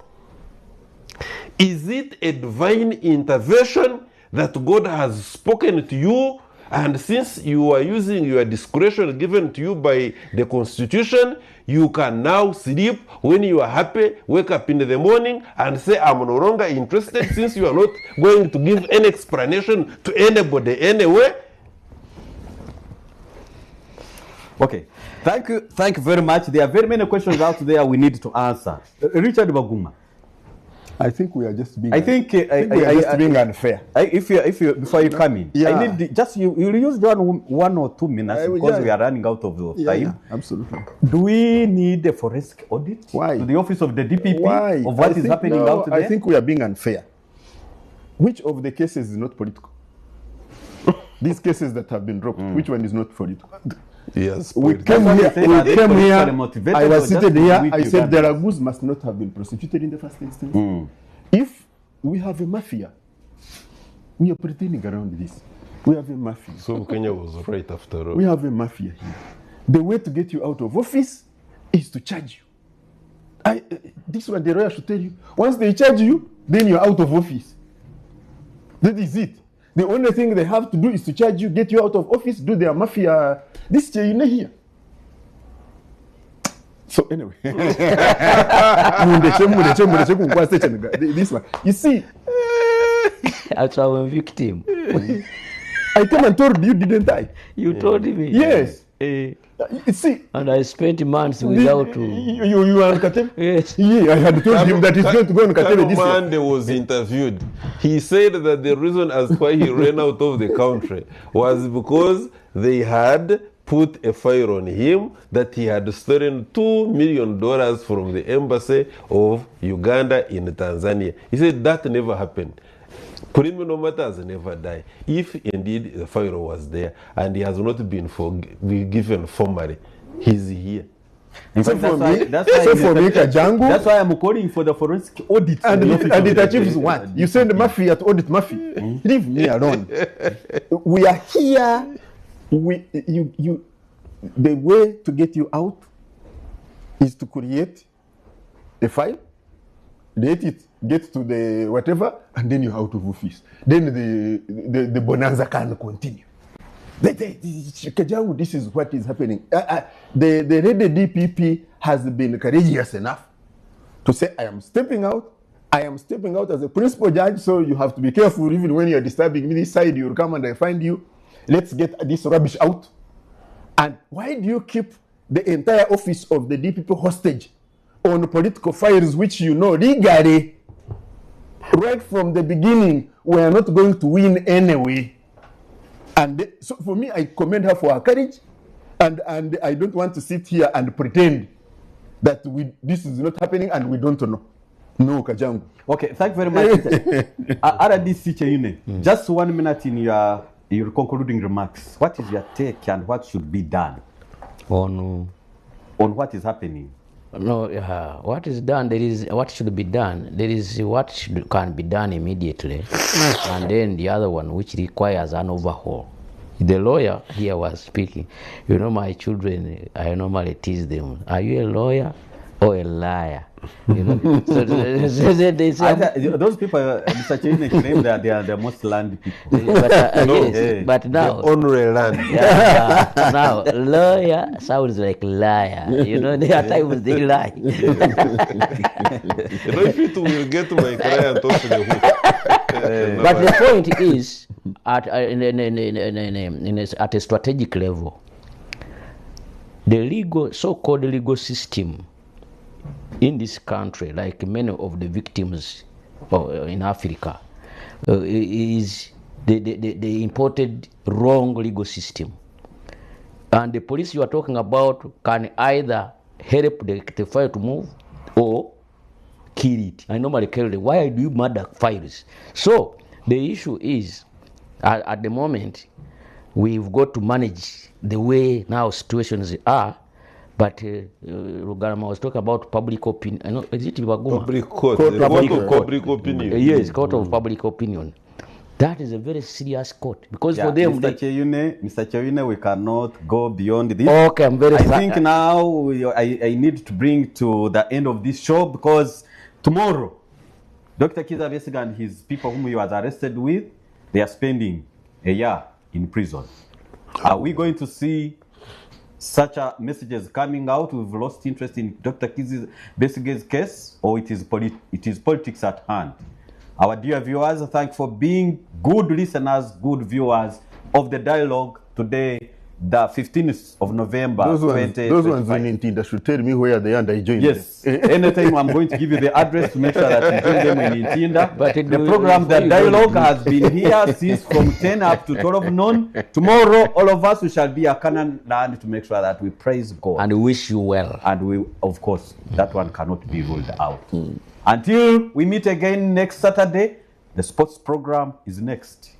S3: Is it a divine intervention that God has spoken to you, and since you are using your discretion given to you by the Constitution, you can now sleep when you are happy, wake up in the morning and say, I'm no longer interested, since you are not going to give any explanation to anybody anyway?
S1: Okay, thank you very much. There are very many questions out there we need to answer. Richard Baguma.
S2: I think we are just being.
S1: being
S2: unfair.
S1: If you before you come in, I need just you use 1 or 2 minutes because we are running out of time.
S2: Yeah, absolutely.
S1: Do we need a forensic audit?
S2: Why?
S1: To the office of the DPP?
S2: Why?
S1: Of what is happening out there?
S2: I think we are being unfair. Which of the cases is not political? These cases that have been dropped, which one is not political?
S3: Yes.
S2: We came
S1: what
S2: here.
S1: they say, that they politically
S2: I
S1: motivated
S2: was
S1: or
S2: seated
S1: just
S2: here.
S1: weak
S2: I said the
S1: Ugandans?
S2: Ragus must not have been prosecuted in the first instance. If we have a mafia, we are pretending around this. We have a mafia.
S3: So Kenya was right after all.
S2: We have a mafia here. The way to get you out of office is to charge you. This one the lawyer should tell you. Once they charge you, then you're out of office. That is it. The only thing they have to do is to charge you, get you out of office, do their mafia. This is here. So anyway, this one. You see,
S4: That's our victim.
S2: I came and told you, didn't I?
S4: You told me.
S2: Yes. You see,
S4: And I spent months without.
S2: You are on Katebe?
S4: Yes.
S2: Yeah, I had told him that he's going to go on Katebe this year.
S3: Mande was interviewed. He said that the reason as why he ran out of the country was because they had put a fire on him that he had stolen $2 million from the embassy of Uganda in Tanzania. He said that never happened. Criminal matters never die. If indeed the fire was there and he has not been given formally, he's here.
S1: In
S2: So
S1: fact,
S2: for me,
S1: that's why
S2: Kajangu,
S1: that's why I'm calling for the forensic audit.
S2: and
S1: in office of
S2: it
S1: the-
S2: achieves what? You send mafia to audit mafia. Leave me alone. We are here. The way to get you out is to create a file, let it get to the whatever, and then you're out of office. Then the bonanza can continue. Kajangu, this is what is happening. The Red DPP has been courageous enough to say, I am stepping out. I am stepping out as a principal judge, so you have to be careful. Even when you're disturbing me this side, you'll come and I find you. Let's get this rubbish out. And why do you keep the entire office of the DPP hostage on political files which you know legally, right from the beginning, we are not going to win anyway? And so for me, I commend her for her courage, and I don't want to sit here and pretend that this is not happening and we don't know. No, Kajangu.
S1: Okay, thank you very much. RDC Cheyune, just 1 minute in your concluding remarks. What is your take and what should be done
S4: On
S1: what is happening?
S4: no, what is done? There is what should be done. There is what can be done immediately, and then the other one which requires an overhaul. The lawyer here was speaking. You know, my children, I normally tease them, are you a lawyer or a liar? You know, so they say,
S1: Those people, Mr. Cheyune claim that they are the most learned people.
S4: but,
S3: No,
S4: yes, but now,
S3: Honorary land.
S4: now lawyer sounds like liar. You know, there are times they lie.
S3: You know, if it will get my client off the hook.
S4: But the point is, at a strategic level, the so-called legal system in this country, like many of the victims in Africa, is the imported wrong legal system. And the police you are talking about can either help the file to move or kill it. I normally kill it. Why do you murder files? So the issue is, at the moment, we've got to manage the way now situations are. But Rugarama was talking about public opinion. I know, is it Baguma?
S3: Public court. The court of public opinion.
S4: Yes, court of public opinion. That is a very serious court because
S1: Yeah,
S4: for them,
S1: Mr. Cheyune, we cannot go beyond this.
S4: okay, I'm very.
S1: I think now I need to bring to the end of this show because tomorrow, Dr. Kiza Besigye and his people whom he was arrested with, they are spending a year in prison. Are we going to see such messages coming out? We've lost interest in Dr. Kiza Besigye's case, or it is politics at hand? Our dear viewers, thank you for being good listeners, good viewers of the dialogue today, the 15th of November.
S2: Those ones in Intinda should tell me where they are and I join
S1: Yes. Anytime I'm going to give you the address to make sure that you join them in Intinda.
S4: But
S1: the program, the dialogue, has been here since from 10 up to 12 noon. Tomorrow, all of us, we shall be a Canaan land to make sure that we praise God.
S4: and wish you well.
S1: And we, of course, that one cannot be ruled out. Until we meet again next Saturday, the sports program is next.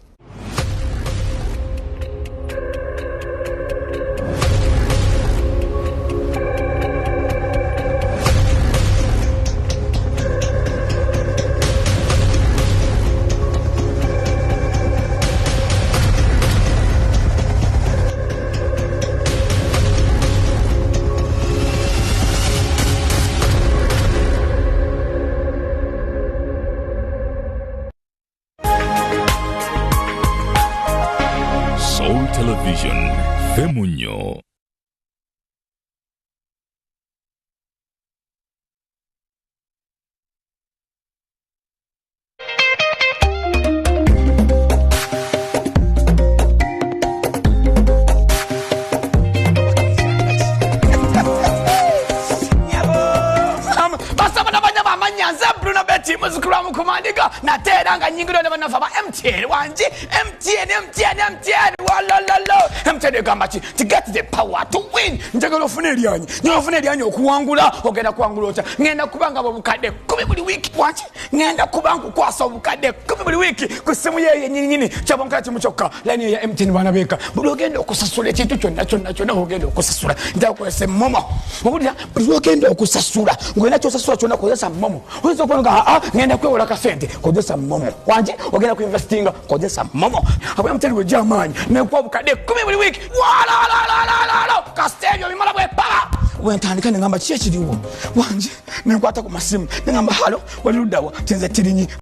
S5: Femunyo.
S9: Muzikuramu kumandiga nateranga nyingiro n'abanafa ba MTN wanje MTN walalalo MTN gamba ki to get the power to win njagalo ofuna elyanyi okuwangula ogenda kuwangula ota ngenda kubanga obukadde 10 buli wiki wanje ngenda kubanga kwasa obukadde 10 buli wiki ku simu ye nyinyi cyabonkala kimuchoka line ya MTN bana beka buli ogenda okusasula ekintu kyonna ogenda okusasula ndakwese momo mubulira buli ogenda okusasula ngwena kyosasula kyonna kozesa momo ozo kwanga ngenda kwewola kasente kozesa momo wanje ogenda ku investinga kozesa momo abwe MTN we jamani nekwa obukadde 10 buli wiki wala kastenyo bimala bwe pa wentandika ngamba kye kiriwo wanje nekwata ku masimu ngamba halo walirudawa tenze tirinyi